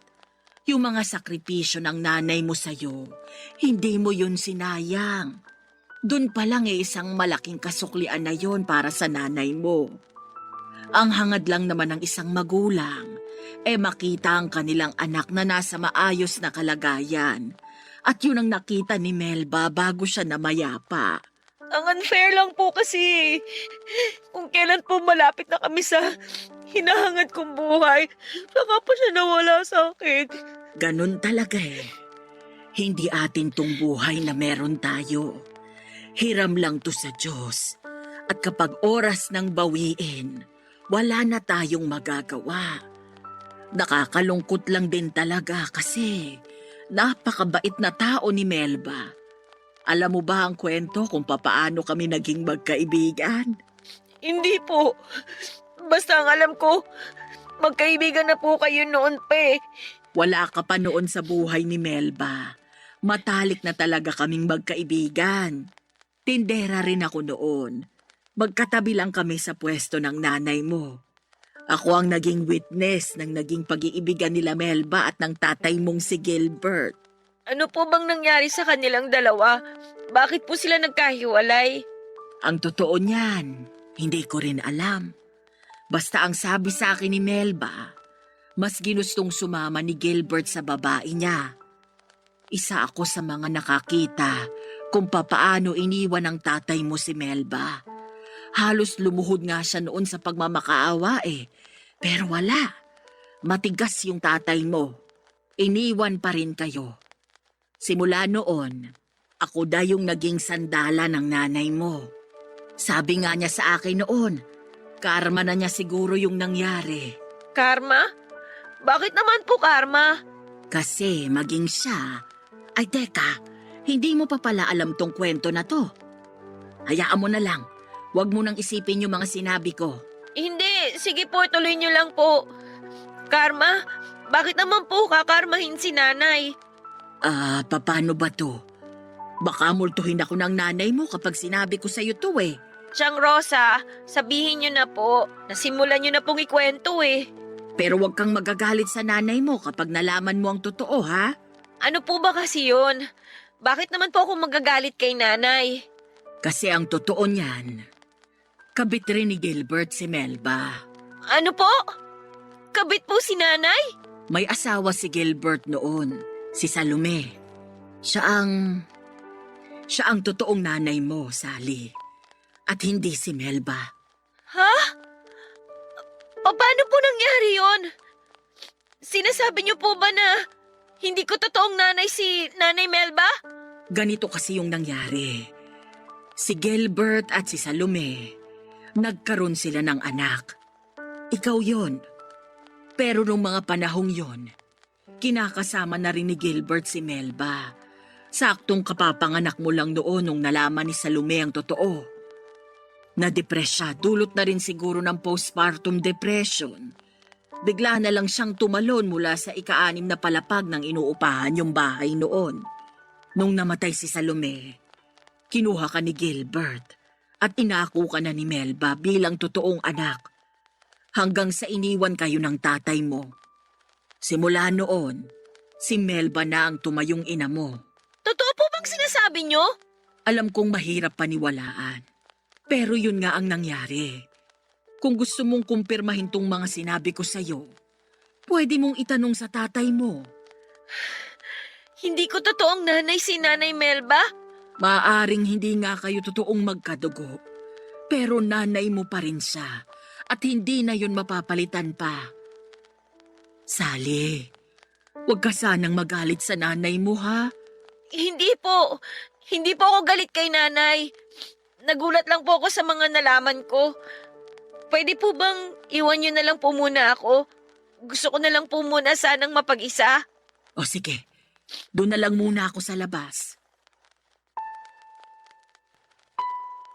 Yung mga sakripisyo ng nanay mo sa'yo, hindi mo yun sinayang. Doon pa lang isang malaking kasuklian na yon para sa nanay mo. Ang hangad lang naman ng isang magulang, makita ang kanilang anak na nasa maayos na kalagayan. At yun ang nakita ni Melba bago siya namayapa. Ang unfair lang po kasi kung kailan po malapit na kami sa hinahangad kong buhay, saka pa siya nawala sa akin. Ganun talaga eh. Hindi atin tong buhay na meron tayo. Hiram lang to sa Diyos. At kapag oras ng bawiin, wala na tayong magagawa. Nakakalungkot lang din talaga kasi napakabait na tao ni Melba. Alam mo ba ang kwento kung papaano kami naging magkaibigan? Hindi po. Basta ang alam ko, magkaibigan na po kayo noon pa eh. Wala ka pa noon sa buhay ni Melba. Matalik na talaga kaming magkaibigan. Tindera rin ako noon. Magkatabi lang kami sa pwesto ng nanay mo. Ako ang naging witness ng naging pag-iibigan nila Melba at ng tatay mong si Gilbert. Ano po bang nangyari sa kanilang dalawa? Bakit po sila nagkahiwalay? Ang totoo niyan, hindi ko rin alam. Basta ang sabi sa akin ni Melba, mas ginustong sumama ni Gilbert sa babae niya. Isa ako sa mga nakakita kung papaano iniwan ng tatay mo si Melba. Halos lumuhod nga siya noon sa pagmamakaawa eh. Pero wala. Matigas yung tatay mo. Iniwan pa rin kayo. Simula noon, ako da yung naging sandala ng nanay mo. Sabi nga niya sa akin noon, karma na niya siguro yung nangyari. Karma? Bakit naman po karma? Kasi maging siya, ay teka, hindi mo pa pala alam tong kwento na to. Hayaan mo na lang, huwag mo nang isipin yung mga sinabi ko. Hindi, sige po, tuloy niyo lang po. Karma? Bakit naman po kakarmahin si nanay? Paano ba to? Baka multuhin ako ng nanay mo kapag sinabi ko sa'yo to eh. Siyang Rosa, sabihin niyo na po. Nasimulan niyo na pong ikwento eh. Pero huwag kang magagalit sa nanay mo kapag nalaman mo ang totoo, ha? Ano po ba kasi yun? Bakit naman po ako magagalit kay nanay? Kasi ang totoo niyan, kabit rin ni Gilbert si Melba. Ano po? Kabit po si nanay? May asawa si Gilbert noon, si Salome. Siya ang totoong nanay mo, Sally. At hindi si Melba. Ha? Paano po nangyari yon? Sinasabi niyo po ba na hindi ko totoong nanay si Nanay Melba? Ganito kasi yung nangyari. Si Gilbert at si Salome, nagkaroon sila ng anak. Ikaw yon. Pero nung mga panahong yon, kinakasama na rin ni Gilbert si Melba. Saktong kapapanganak mo lang noon nung nalaman ni Salome ang totoo. Na-depress siya, dulot na rin siguro ng postpartum depression. Bigla na lang siyang tumalon mula sa ika-6 na palapag ng inuupahan yung bahay noon. Nung namatay si Salome, kinuha ka ni Gilbert at inako ka na ni Melba bilang totoong anak. Hanggang sa iniwan kayo ng tatay mo. Simula noon, si Melba na ang tumayong ina mo. Totoo po bang sinasabi niyo? Alam kong mahirap paniwalaan. Pero yun nga ang nangyari. Kung gusto mong kumpirmahin tong mga sinabi ko sa'yo, pwede mong itanong sa tatay mo. Hindi ko totoong nanay si Nanay Melba. Maaring hindi nga kayo totoong magkadugo, pero nanay mo pa rin siya at hindi na yun mapapalitan pa. Sally, huwag ka sanang magalit sa nanay mo ha. Hindi po. Hindi po ako galit kay nanay. Nagulat lang po ako sa mga nalaman ko. Pwede po bang iwan niyo na lang po muna ako? Gusto ko na lang po muna sanang mapag-isa. O sige, doon na lang muna ako sa labas.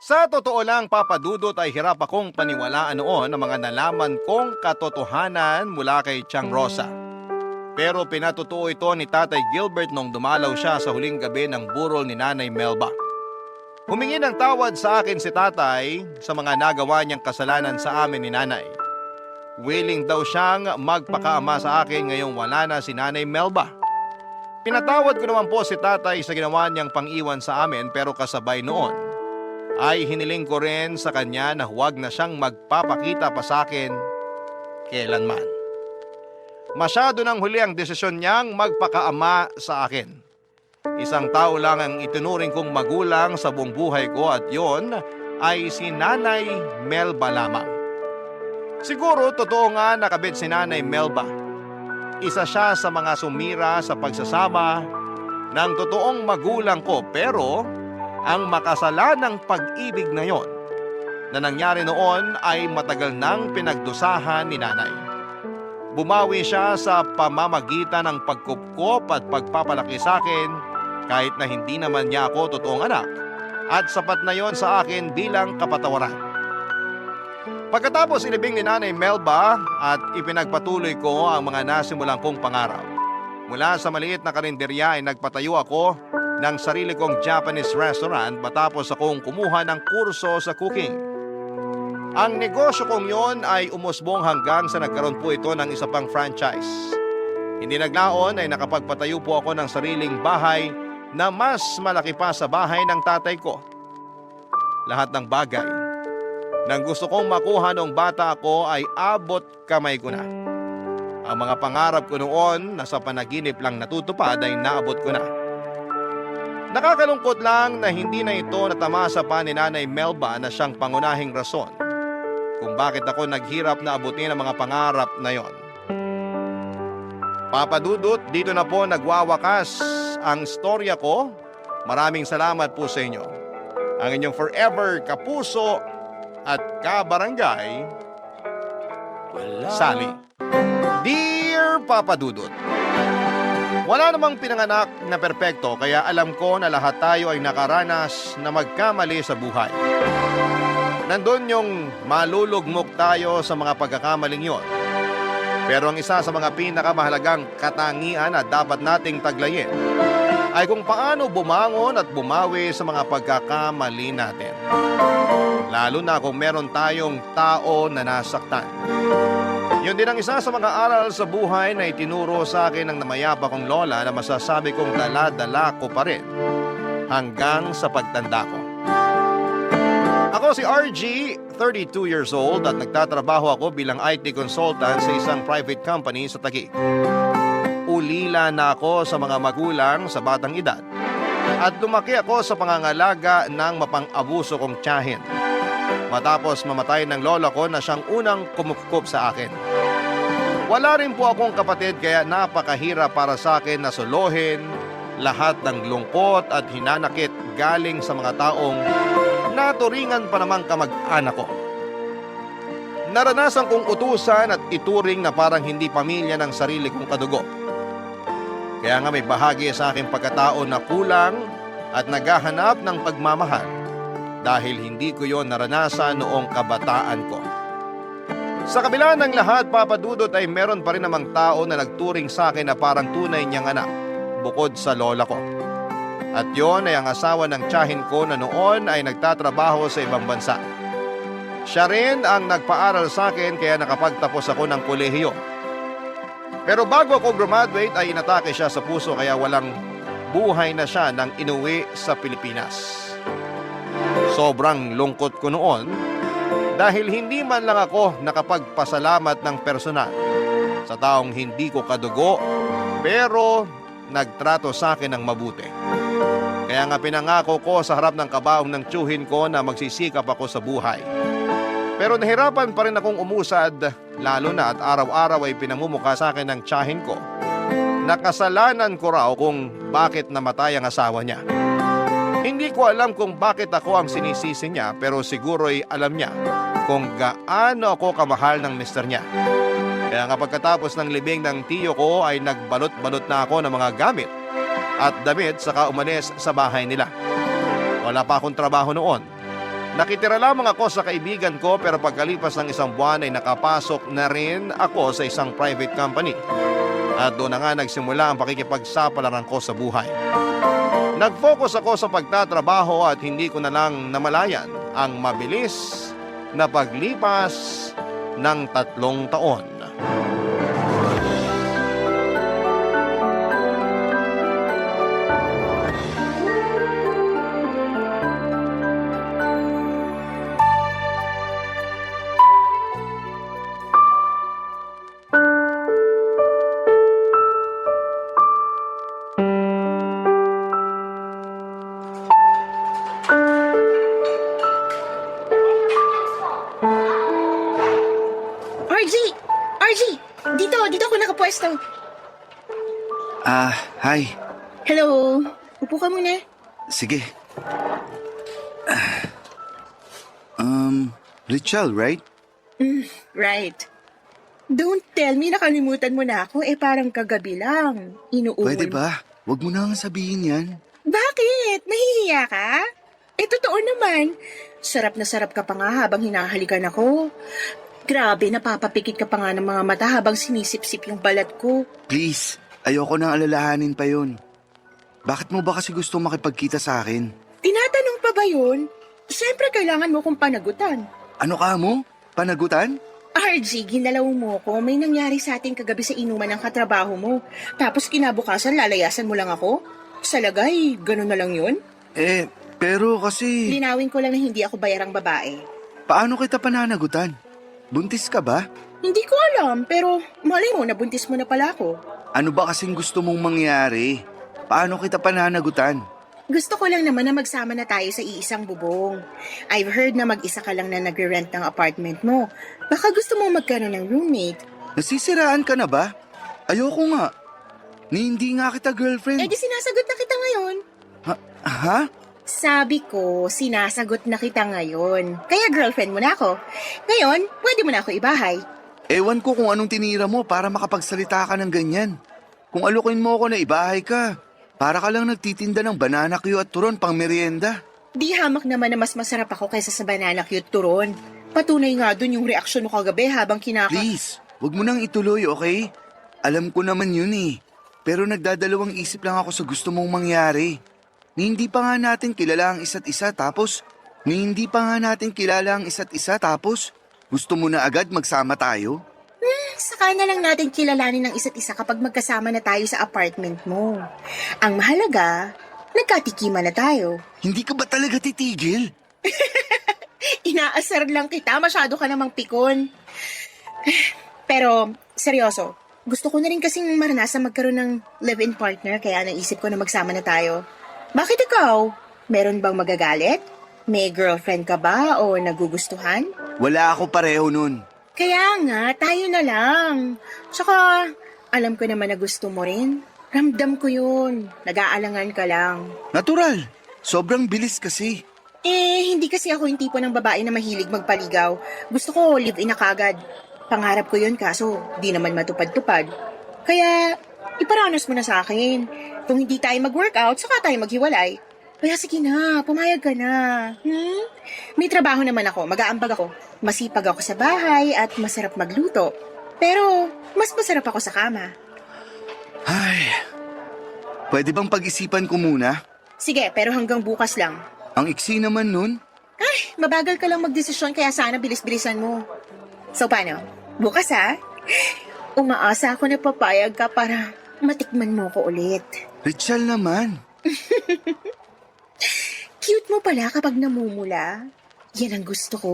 Sa totoo lang, Papa Dudut, ay hirap akong paniwalaan noon ang mga nalaman kong katotohanan mula kay Tiang Rosa. Pero pinatotoo ito ni Tatay Gilbert nung dumalaw siya sa huling gabi ng burol ni Nanay Melba. Humingi ng tawad sa akin si Tatay sa mga nagawa niyang kasalanan sa amin ni Nanay. Willing daw siyang magpakaama sa akin ngayong wala na si Nanay Melba. Pinatawad ko naman po si Tatay sa ginawa niyang pang-iwan sa amin, pero kasabay noon ay hiniling ko rin sa kanya na huwag na siyang magpapakita pa sa akin kailanman. Masyado nang huli ang desisyon niyang magpakaama sa akin. Isang tao lang ang itinuring kong magulang sa buong buhay ko, at yon ay si Nanay Melba lamang. Siguro totoo nga nakabit si Nanay Melba. Isa siya sa mga sumira sa pagsasama ng totoong magulang ko, pero ang makasalanang pag-ibig na yon na nangyari noon ay matagal nang pinagdusahan ni Nanay. Bumawi siya sa pamamagitan ng pagkupkop at pagpapalaki sa akin kahit na hindi naman niya ako totoong anak, at sapat na yon sa akin bilang kapatawaran. Pagkatapos ilibing ni Nanay Melba at ipinagpatuloy ko ang mga nasimulan kong pangarap. Mula sa maliit na karinderya ay nagpatayo ako ng sarili kong Japanese restaurant matapos akong kumuha ng kurso sa cooking. Ang negosyo kong yon ay umusbong hanggang sa nagkaroon po ito ng isa pang franchise. Hindi naglaon ay nakapagpatayo po ako ng sariling bahay na mas malaki pa sa bahay ng tatay ko. Lahat ng bagay nang gusto kong makuha noong bata ako ay abot kamay ko na. Ang mga pangarap ko noon na sa panaginip lang natutupad ay naabot ko na. Nakakalungkot lang na hindi na ito natamasa pa ni Nanay Melba na siyang pangunahing rason kung bakit ako naghirap na abutin ang mga pangarap na yon. Papa Dudut, dito na po nagwawakas ang storya ko. Maraming salamat po sa inyo. Ang inyong forever kapuso at kabarangay, Sally. Dear Papa Dudut, wala namang pinanganak na perpekto, kaya alam ko na lahat tayo ay nakaranas na magkamali sa buhay. Nandun yung malulugmok tayo sa mga pagkakamaling yon. Pero ang isa sa mga pinakamahalagang katangian na dapat nating taglayin ay kung paano bumangon at bumawi sa mga pagkakamali natin. Lalo na kung meron tayong tao na nasaktan. Yun din ang isa sa mga aral sa buhay na itinuro sa akin ng namayapa kong lola na masasabi kong dala-dala ko pa rin hanggang sa pagtanda ko. Ako si RG, 32 years old, at nagtatrabaho ako bilang IT consultant sa isang private company sa Taguig. Ulila na ako sa mga magulang sa batang edad at lumaki ako sa pangangalaga ng mapang-abuso kong tiyahin. Matapos mamatay ng lola ko na siyang unang kumupkup sa akin. Wala rin po akong kapatid, kaya napakahirap para sa akin na suluhin lahat ng lungkot at hinanakit galing sa mga taong naturingan pa namang kamag-anak ko. Naranasan kong utusan at ituring na parang hindi pamilya ng sarili kong kadugo. Kaya nga may bahagi sa aking pagkatao na kulang at naghahanap ng pagmamahal dahil hindi ko yon naranasan noong kabataan ko. Sa kabila ng lahat, Papa Dudut, ay meron pa rin namang tao na nagturing sa akin na parang tunay niyang anak bukod sa lola ko. At yon ay ang asawa ng tiyahin ko na noon ay nagtatrabaho sa ibang bansa. Siya rin ang nagpaaral sa akin, kaya nakapagtapos ako ng kolehiyo. Pero bago ako graduate ay inatake siya sa puso, kaya walang buhay na siya nang inuwi sa Pilipinas. Sobrang lungkot ko noon dahil hindi man lang ako nakapagpasalamat ng personal sa taong hindi ko kadugo, pero nagtrato sa akin ng mabuti. Kaya nga pinangako ko sa harap ng kabaong ng tiyuhin ko na magsisikap ako sa buhay. Pero nahirapan pa rin akong umusad, lalo na at araw-araw ay pinamumuka sa akin ng tiyahin ko. Nakasalanan ko raw kung bakit namatay ang asawa niya. Hindi ko alam kung bakit ako ang sinisisi niya, pero siguro ay alam niya kung gaano ako kamahal ng mister niya. Kaya nga pagkatapos ng libing ng tiyo ko ay nagbalot-balot na ako ng mga gamit at damit saka umalis sa bahay nila. Wala pa akong trabaho noon. Nakitira lamang ako sa kaibigan ko, pero pagkalipas ng isang buwan ay nakapasok na rin ako sa isang private company. At doon na nga nagsimula ang pakikipagsapalaran ko sa buhay. Nag-focus ako sa pagtatrabaho at hindi ko na lang namalayan ang mabilis na paglipas ng 3 taon. RG! RG! Dito ako nakapwesto. Hi. Hello? Upo ka muna. Sige. Richelle, right? Right. Don't tell me nakalimutan mo na ako, parang kagabi lang. Inuuwi. Pwede ba? Huwag mo na nga sabihin yan. Bakit? Nahihiya ka? Totoo naman. Sarap na sarap ka pa nga habang hinahalikan ako. Grabe, napapapikit ka pa nga ng mga mata habang sinisip-sip yung balat ko. Please, ayoko nang alalahanin pa yun. Bakit mo ba kasi gusto makipagkita sa akin? Tinatanong pa ba yun? Siyempre kailangan mo kong panagutan. Ano ka mo? Panagutan? RG, ginalaw mo ko. May nangyari sa ating kagabi sa inuman ng katrabaho mo. Tapos kinabukasan, lalayasan mo lang ako? Sa lagay, ganun na lang yun? Pero kasi... Linawin ko lang na hindi ako bayarang babae. Paano kita pananagutan? Buntis ka ba? Hindi ko alam, pero malay mo, nabuntis mo na pala ako. Ano ba kasing gusto mong mangyari? Paano kita pananagutan? Gusto ko lang naman na magsama na tayo sa iisang bubong. I've heard na mag-isa ka lang na nagre-rent ng apartment mo. Baka gusto mo magkaroon ng roommate. Nasisiraan ka na ba? Ayoko nga. Ni hindi nga kita girlfriend. Di sinasagot na kita ngayon. Ha? Sabi ko, sinasagot na kita ngayon. Kaya girlfriend mo na ako. Ngayon, pwede mo na ako ibahay. Ewan ko kung anong tinira mo para makapagsalita ka ng ganyan. Kung alukin mo ako na ibahay ka, para ka lang nagtitinda ng banana Q at turon pang merienda. Di hamak naman na mas masarap ako kaysa sa banana cute turon. Patunay nga dun yung reaksyon mo kagabi habang Please, wag mo nang ituloy, okay? Alam ko naman yun eh. Pero nagdadalawang isip lang ako sa gusto mong mangyari. Ni hindi pa nga natin kilala ang isa't isa tapos gusto mo na agad magsama tayo? Saka na lang natin kilalanin ng isa't isa kapag magkasama na tayo sa apartment mo. Ang mahalaga, nagkatikiman na tayo. Hindi ka ba talaga titigil? Inaasar lang kita, masyado ka namang pikon. Pero, seryoso, gusto ko na rin kasing maranasan magkaroon ng live-in partner kaya naisip ko na magsama na tayo. Bakit ikaw? Meron bang magagalit? May girlfriend ka ba o nagugustuhan? Wala ako pareho nun. Kaya nga, tayo na lang. Tsaka, alam ko naman na gusto mo rin. Ramdam ko yun. Nag-aalangan ka lang. Natural. Sobrang bilis kasi. Hindi kasi ako yung tipo ng babae na mahilig magpaligaw. Gusto ko live-in na kagad. Pangarap ko yun kaso di naman matupad-tupad. Kaya, iparanas mo na sa akin. Kung hindi tayo mag-workout, saka tayo maghiwalay. Kaya sige na, pumayag ka na. May trabaho naman ako, mag-aambag ako. Masipag ako sa bahay at masarap magluto. Pero, mas masarap ako sa kama. Ay, pwede bang pag-isipan ko muna? Sige, pero hanggang bukas lang. Ang iksi naman nun. Ay, mabagal ka lang magdesisyon kaya sana bilis-bilisan mo. So paano? Bukas ha? Umaasa ako na papayag ka para matikman mo ko ulit. Richelle naman. Cute mo pala kapag namumula. Yan ang gusto ko.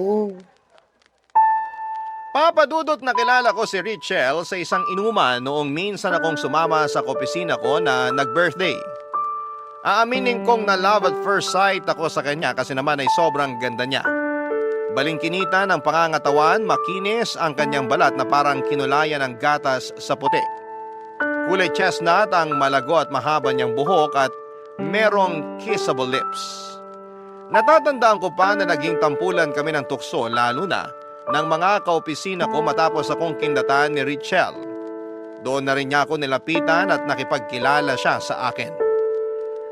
Papadudot na kilala ko si Richelle sa isang inuman noong minsan akong sumama sa opisina ko na nag-birthday. Aaminin kong na love at first sight ako sa kanya kasi naman ay sobrang ganda niya. Balingkinita ng pangangatawan, makinis ang kanyang balat na parang kinulayan ng gatas sa puti. Kulay chestnut ang malago at mahaba niyang buhok at merong kissable lips. Natatandaan ko pa na naging tampulan kami ng tukso lalo na ng mga kaopisina ko matapos akong kindatan ni Richelle. Doon na rin niya ako nilapitan at nakipagkilala siya sa akin.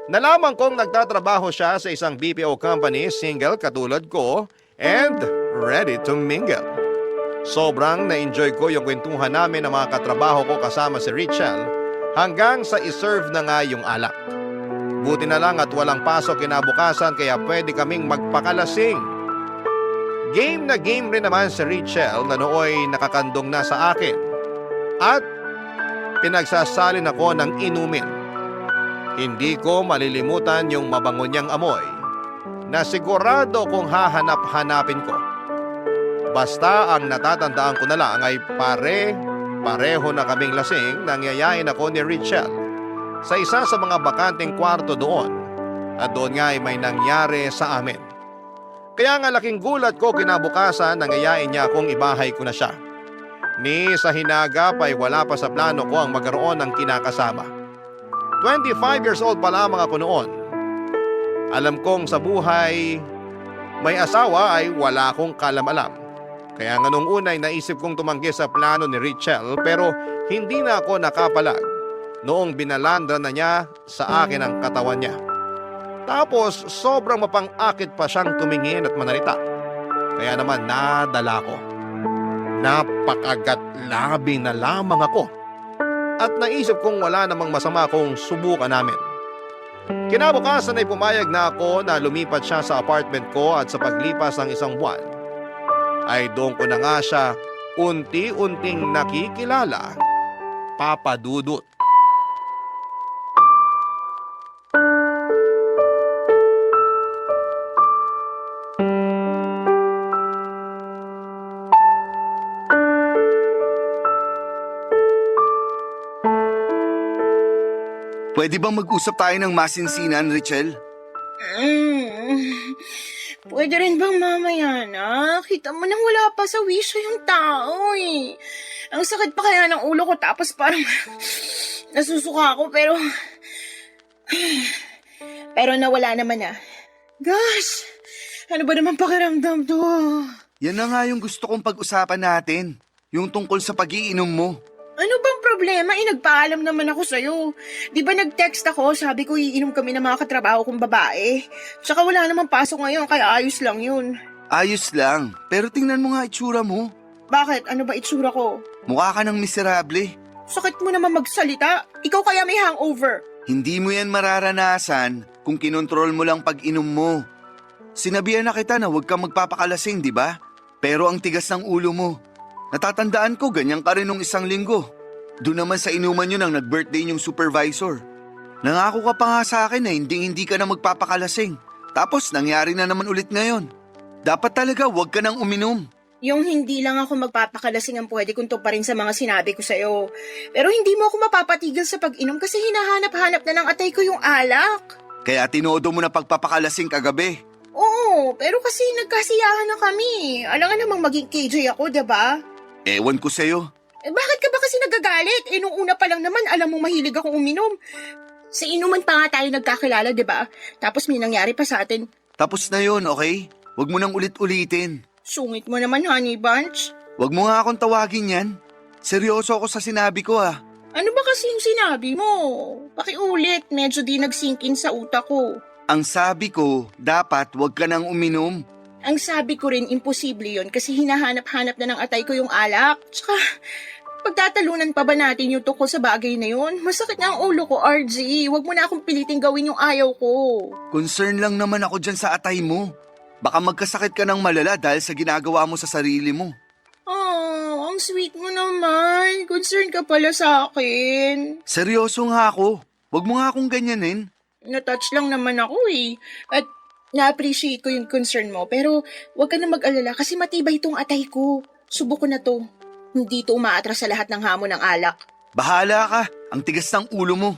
Nalaman kong nagtatrabaho siya sa isang BPO company, single katulad ko, and ready to mingle. Sobrang na-enjoy ko yung kwentuhan namin ng mga katrabaho ko kasama si Richelle hanggang sa iserve na nga yung alak. Buti na lang at walang pasok kinabukasan kaya pwede kaming magpakalasing. Game na game rin naman si Richelle na nooy nakakandong na sa akin at pinagsasalin ako ng inumin. Hindi ko malilimutan yung mabango niyang amoy na sigurado kong hahanap-hanapin ko. Basta ang natatandaan ko na lang ay pareho na kaming lasing nang yayain ako ni Richelle sa isa sa mga bakanteng kwarto doon at doon nga ay may nangyari sa amin. Kaya nga laking gulat ko kinabukasan nang yayain niya akong ibahay ko na siya. Ni sa hinagap ay wala pa sa plano ko ang magkaroon ng kinakasama. 25 years old pa lamang ako noon. Alam kong sa buhay may asawa ay wala akong kalam-alam. Kaya nga nung una ay naisip kong tumanggi sa plano ni Richelle pero hindi na ako nakapalag noong binalandra na niya sa akin ang katawan niya. Tapos sobrang mapang-akit pa siyang tumingin at manalita. Kaya naman nadala ko. Napakagat-labi na lamang ako. At naisip kong wala namang masama kung subukan namin. Kinabukasan ay pumayag na ako na lumipat siya sa apartment ko at sa paglipas ng isang buwan ay doon ko na nga siya unti-unting nakikilala, Papa Dudut. Pwede bang mag-usap tayo ng masinsinan, Richelle? Pwede rin bang mamaya na? Kita mo nang wala pa sa wisyo yung tao eh. Ang sakit pa kaya ng ulo ko tapos parang nasusuka ako pero... pero nawala naman na. Gosh, ano ba naman pakiramdam to? Yan na nga yung gusto kong pag-usapan natin. Yung tungkol sa pag-iinom mo. Ano bang problema? Nagpaalam naman ako sa'yo. Di ba nag-text ako, sabi ko iinom kami ng mga katrabaho kong babae. Tsaka wala namang pasok ngayon, kaya ayos lang yun. Ayos lang, pero tingnan mo nga itsura mo. Bakit? Ano ba itsura ko? Mukha ka ng miserable. Sakit mo naman magsalita. Ikaw kaya may hangover. Hindi mo yan mararanasan kung kinontrol mo lang pag-inom mo. Sinabihan na kita na huwag kang magpapakalasing, di ba? Pero ang tigas ng ulo mo. Natatandaan ko ganyan ka rin nung isang linggo. Doon naman sa inuman yun ang nag-birthday yung supervisor. Nangako ka pa nga sa akin na hindi ka na magpapakalasing. Tapos nangyari na naman ulit ngayon. Dapat talaga huwag ka nang uminom. Yung hindi lang ako magpapakalasing ang pwede kong tuparin sa mga sinabi ko sa'yo. Pero hindi mo ako mapapatigil sa pag-inom kasi hinahanap-hanap na ng atay ko yung alak. Kaya tinodo mo na pagpapakalasing kagabi. Oo, pero kasi nagkasiyahan na kami. Alam nga namang maging KJ ako, diba? Ewan ko sa'yo. Bakit ka ba kasi nagagalit? Nung una pa lang naman, alam mo mahilig akong uminom. Sa inuman pa nga tayo nagkakilala, diba? Tapos may nangyari pa sa atin. Tapos na yun, okay? Huwag mo nang ulit-ulitin. Sungit mo naman, Honey Bunch. Huwag mo nga akong tawagin yan. Seryoso ako sa sinabi ko ah. Ano ba kasi yung sinabi mo? Pakiulit, medyo di nag-sink in sa utak ko. Ang sabi ko, dapat huwag ka nang uminom. Ang sabi ko rin, imposible yon kasi hinahanap-hanap na ng atay ko yung alak. Tsaka, pagtatalunan pa ba natin yung tungkol sa bagay na yun? Masakit na ang ulo ko, RG. Huwag mo na akong piliting gawin yung ayaw ko. Concern lang naman ako dyan sa atay mo. Baka magkasakit ka ng malala dahil sa ginagawa mo sa sarili mo. Oh, ang sweet mo naman. Concern ka pala sa akin. Seryoso nga ako. Huwag mo nga akong ganyanin. Na-touch lang naman ako eh. At na-appreciate ko yung concern mo. Pero huwag ka na mag-alala kasi matibay itong atay ko. Subok ko na to. Hindi to umaatras sa lahat ng hamon ng alak. Bahala ka, ang tigas ng ulo mo.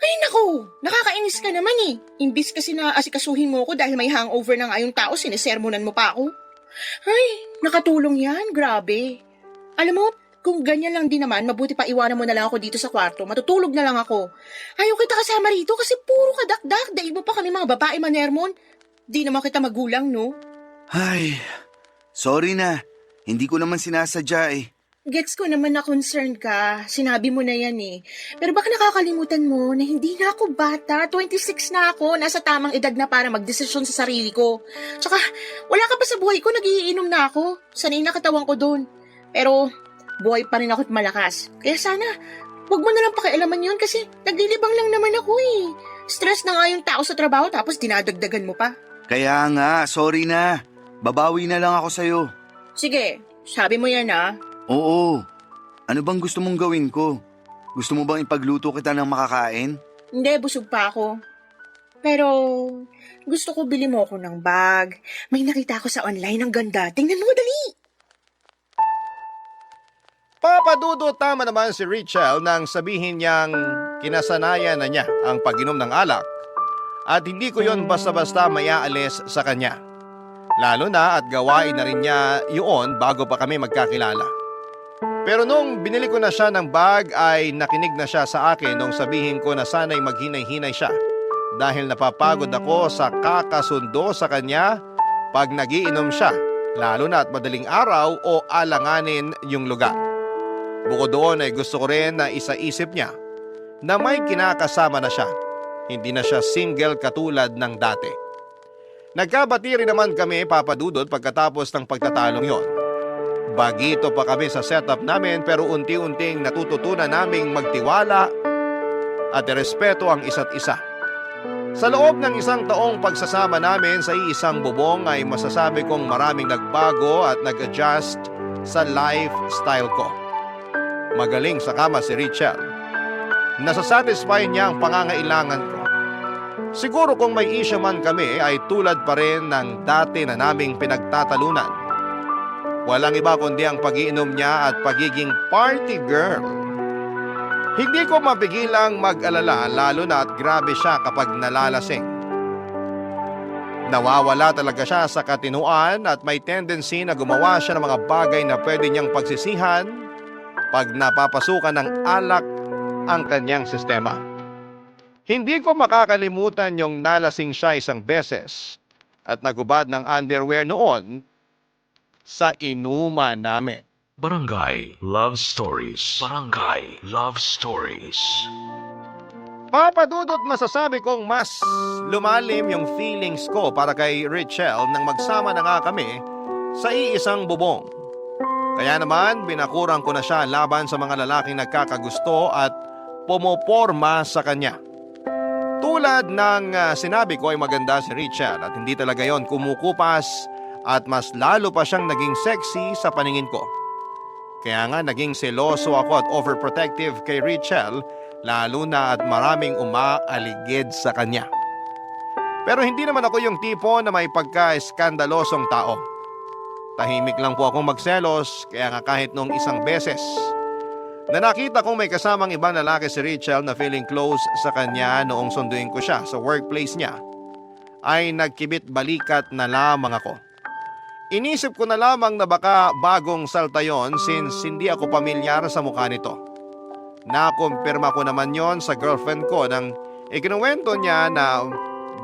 Ay naku, nakakainis ka naman eh. Imbis kasi na asikasuhin mo ko dahil may hangover na nga yung tao, sinisermonan mo pa ako. Ay, nakatulong yan, grabe. Alam mo, kung ganyan lang din naman, mabuti pa iwanan mo na lang ako dito sa kwarto. Matutulog na lang ako. Ayaw kita kasama rito kasi puro kadakdak. Daig mo pa kami mga babae manermon. Di naman kita magulang, no? Ay, sorry na. Hindi ko naman sinasadya eh. Gets ko naman na concerned ka. Sinabi mo na yan eh. Pero baka nakakalimutan mo na hindi na ako bata. 26 na ako. Nasa tamang edad na para magdesisyon sa sarili ko. Tsaka, wala ka pa sa buhay ko. Nagiinom na ako. Sanay na katawan ko doon. Pero, buhay pa rin ako at malakas. Kaya sana, huwag mo na lang pakialaman yun kasi naglilibang lang naman ako eh. Stress na nga yung tao sa trabaho tapos dinadagdagan mo pa. Kaya nga, sorry na. Babawi na lang ako sa'yo. Sige, sabi mo yan ah. Oo. Ano bang gusto mong gawin ko? Gusto mo bang ipagluto kita ng makakain? Hindi, busog pa ako. Pero, gusto ko bili mo ako ng bag. May nakita ako sa online ang ganda. Tingnan mo, dali! Papadudo tama naman si Richelle nang sabihin niyang kinasanayan na niya ang pag-inom ng alak at hindi ko yon basta-basta mayaalis sa kanya. Lalo na at gawain na rin niya yun bago pa kami magkakilala. Pero nung binili ko na siya ng bag ay nakinig na siya sa akin nung sabihin ko na sana'y maghinay-hinay siya dahil napapagod ako sa kakasundo sa kanya pag nagiinom siya, lalo na at madaling araw o alanganin yung lugar. Bukod doon ay gusto ko rin na isaisip niya na may kinakasama na siya. Hindi na siya single katulad ng dati. Nagkabati rin naman kami, Papa Dudut, pagkatapos ng pagtatalong yon. Bagito pa kami sa setup namin pero unti-unting natututunan naming magtiwala at irespeto ang isa't isa. Sa loob ng 1 taong pagsasama namin sa iisang bubong ay masasabi kong maraming nagbago at nag-adjust sa lifestyle ko. Magaling sa kama si Richelle. Nasasatisfy niya ang pangangailangan ko. Siguro kung may issue man kami ay tulad pa rin ng dati na naming pinagtatalunan. Walang iba kundi ang pag-iinom niya at pagiging party girl. Hindi ko mapigilang mag-alala lalo na at grabe siya kapag nalalasing. Nawawala talaga siya sa katinuan at may tendency na gumawa siya ng mga bagay na pwede niyang pagsisihan pag napapasukan ng alak ang kanyang sistema. Hindi ko makakalimutan yung nalasing siya isang beses at nagubad ng underwear noon sa inuman namin. Barangay Love Stories. Barangay Love Stories. Papadudot masasabi kong mas lumalim yung feelings ko para kay Richelle nang magsama na nga kami sa iisang bubong. Kaya naman binakurang ko na siya laban sa mga lalaking nagkakagusto at pumoporma sa kanya. Tulad ng sinabi ko ay maganda si Richelle at hindi talaga yon kumukupas at mas lalo pa siyang naging sexy sa paningin ko. Kaya nga naging seloso ako at overprotective kay Richelle lalo na at maraming umaaligid sa kanya. Pero hindi naman ako yung tipo na may pagka-eskandalosong tao. Tahimik lang po akong magselos kaya nga kahit noong isang beses na nakita kong may kasamang ibang lalaki si Richelle na feeling close sa kanya noong sunduin ko siya sa workplace niya, ay nagkibit balikat na lamang ako. Inisip ko na lamang na baka bagong salta yon since hindi ako pamilyar sa mukha nito. Nakumpirma ko naman yon sa girlfriend ko nang ikinuwento niya na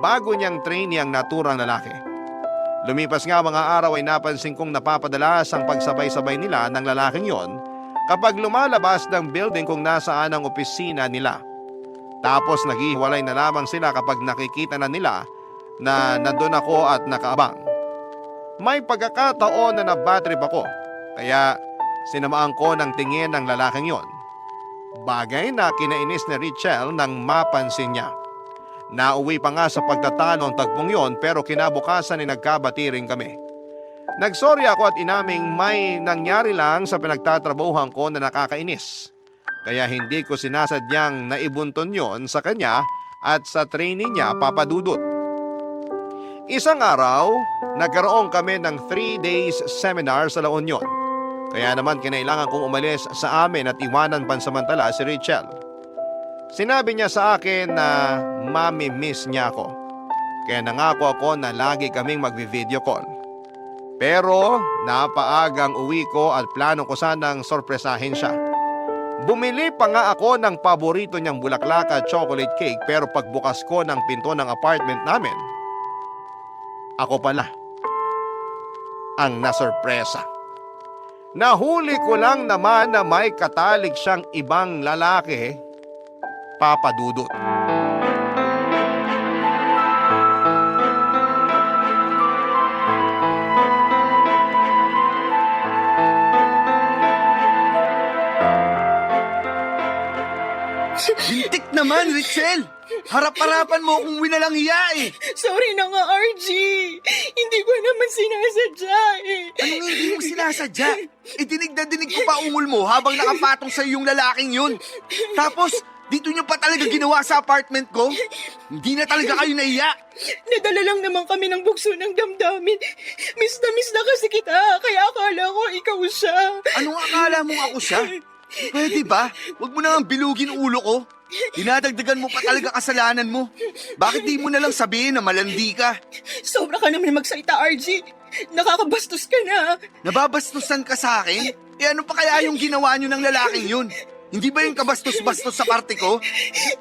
bago niyang trainee ang naturang lalaki. Lumipas nga mga araw ay napansin kong napapadalas ang pagsabay-sabay nila ng lalaking yon kapag lumalabas ng building kung nasaan ang opisina nila. Tapos naghihiwalay na lamang sila kapag nakikita na nila na nandun ako at nakaabang. May pagkakataon na nabatrip ako, kaya sinamaan ko ng tingin ng lalaking yon. Bagay na kinainis ni Richelle nang mapansin niya. Nauwi pa nga sa pagtatalo ang tagpong yon pero kinabukasan ay nagkabati rin kami. Nagsorry ako at inaming may nangyari lang sa pinagtatrabahuhan ko na nakakainis. Kaya hindi ko sinasadyang naibunton yon sa kanya at sa trainee niya, Papa Dudut. Isang araw, nagkaroon kami ng 3 days seminar sa La Union. Kaya naman kinailangan kong umalis sa amin at iwanan pansamantala si Rachel. Sinabi niya sa akin na mami-miss niya ako. Kaya nangako ako na lagi kaming magvi-video call. Pero napaagang uwi ko at plano ko sanang sorpresahin siya. Bumili pa nga ako ng paborito niyang bulaklak at chocolate cake pero pagbukas ko ng pinto ng apartment namin, ako pala ang nasorpresa. Nahuli ko lang naman na may katalik siyang ibang lalaki, Papa Dudut. Lintik naman, Richelle! Harap-harapan mo kung winalang hiya eh! Sorry na nga, RG. Hindi ko naman sinasadya eh. Anong hindi mo sinasadya? Dinig na dinig ko pa ungol mo habang nakapatong sa'yo yung lalaking yun. Tapos, dito nyo pa talaga ginawa sa apartment ko? Hindi na talaga kayo nahiya. Nadala lang naman kami ng bugso ng damdamin. Miss na kasi kita, kaya akala ko ikaw siya. Anong akala mong ako siya? Pwede ba? Huwag mo nang bilugin ulo ko. Dinadagdagan mo pa talaga kasalanan mo. Bakit di mo na lang sabihin na malandi ka? Sobra ka naman magsalita, RG. Nakakabastos ka na. Nababastusan ka sa akin? Ano pa kaya yung ginawa nyo ng lalaking yun? Hindi ba yung kabastos-bastos sa parte ko?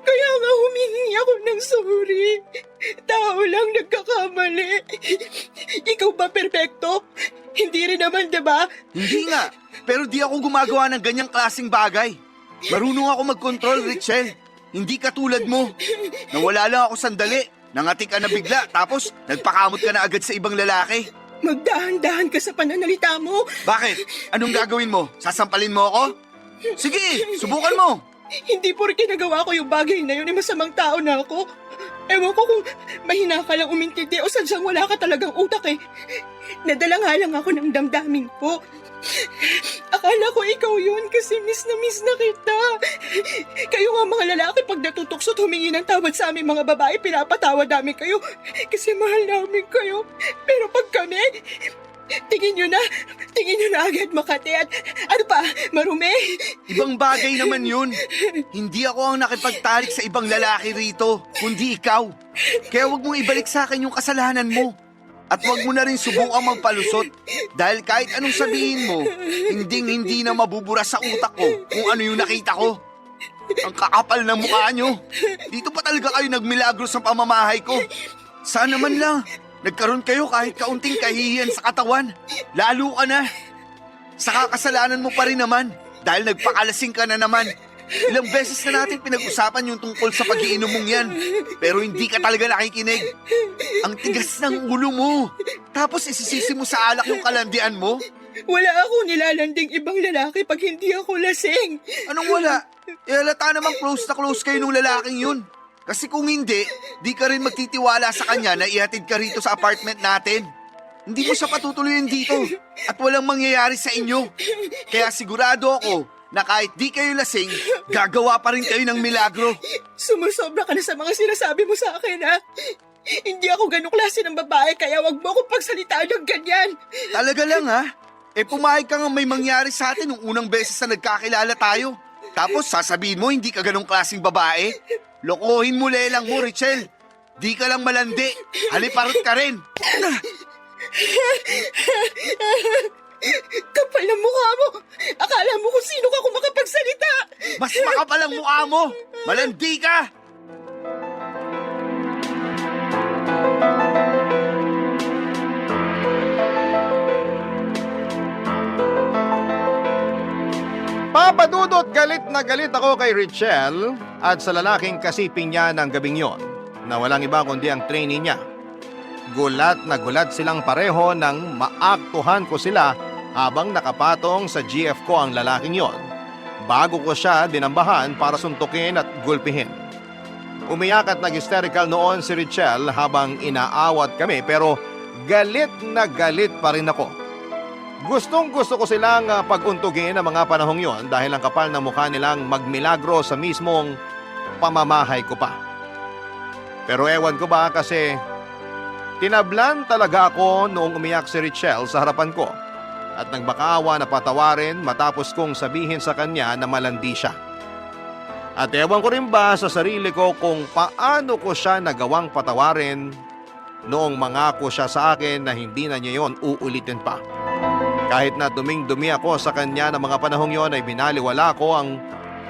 Kaya nga humingi ako ng sorry. Tao lang nagkakamali. Ikaw ba perpekto? Hindi rin naman, diba? Hindi nga, pero di ako gumagawa ng ganyang klaseng bagay. Marunong ako mag-control, Richelle. Hindi katulad mo. Nawala lang ako sandali. Nangati ka na bigla, tapos nagpakamot ka na agad sa ibang lalaki. Magdahan-dahan ka sa pananalita mo. Bakit? Anong gagawin mo? Sasampalin mo ako? Sige, subukan mo. Hindi porke nagawa ko yung bagay na yun ay masamang tao na ako. Ewan ko kung mahina ka lang umintindi o sadyang wala ka talagang utak eh. Nadala nga lang ako ng damdamin ko. Akala ko ikaw yun kasi miss na kita. Kayo nga mga lalaki pag natutuksot humingi ng tawad sa aming mga babae, pinapatawad namin kayo kasi mahal namin kayo. Pero pag kami, tingin nyo na agad Makati at ano pa, marumi. Ibang bagay naman yun. Hindi ako ang nakipagtalik sa ibang lalaki rito, kundi ikaw. Kaya wag mong ibalik sa akin yung kasalanan mo. At wag mo na rin subukang magpalusot. Dahil kahit anong sabihin mo, hindi na mabubura sa utak ko kung ano yung nakita ko. Ang kakapal ng mukha nyo. Dito pa talaga kayo nagmilagro sa pamamahay ko. Sana man lang, nagkaroon kayo kahit kaunting kahihiyan sa katawan. Lalo ka na. Sa kakasalanan mo pa rin naman dahil nagpakalasing ka na naman. Ilang beses na natin pinag-usapan yung tungkol sa pag-iinom mong yan. Pero hindi ka talaga nakikinig. Ang tigas ng ulo mo. Tapos isisisi mo sa alak yung kalandian mo. Wala ako nilalanding ibang lalaki pag hindi ako lasing. Anong wala? Halata namang close na close kayo nung lalaking yun. Kasi kung hindi, di ka rin magtitiwala sa kanya na ihatid ka rito sa apartment natin. Hindi mo siya patutuloyin dito at walang mangyayari sa inyo. Kaya sigurado ako na kahit di kayo lasing, gagawa pa rin kayo ng milagro. Sumusobra ka na sa mga sinasabi mo sa akin, ha? Hindi ako ganong klase ng babae, kaya wag mo akong pagsalitaan ng ganyan. Talaga lang ha? Pumayag ka nga may mangyari sa atin nung unang beses na nagkakilala tayo. Tapos sasabihin mo hindi ka ganong klaseng babae? Lokohin mo lelang mo, Richelle. Di ka lang malandi. Haliparot ka rin. Kapal ng mukha mo! Akala mo kung sino ka kung makapagsalita! Mas makapal ang mukha mo! Malandi ka! Papa Dudut, galit na galit ako kay Richelle at sa lalaking kasiping niya ng gabing yon na walang iba kundi ang trainee niya. Gulat na gulat silang pareho nang maaktuhan ko sila habang nakapatong sa GF ko ang lalaking yon. Bago ko siya dinambahan para suntukin at gulpihin. Umiyak at nag-hysterical noon si Richelle habang inaawat kami pero galit na galit pa rin ako. Gustong gusto ko silang pag-untugin ang mga panahong yon dahil ang kapal ng mukha nilang magmilagro sa mismong pamamahay ko pa. Pero ewan ko ba kasi tinablan talaga ako noong umiyak si Richelle sa harapan ko at nagmakaawa na patawarin matapos kong sabihin sa kanya na malandi siya. At ewan ko rin ba sa sarili ko kung paano ko siya nagawang patawarin noong mangako siya sa akin na hindi na niya yon uulitin pa. Kahit na duming-dumi ako sa kanya ng mga panahong yon ay binaliwala ko ang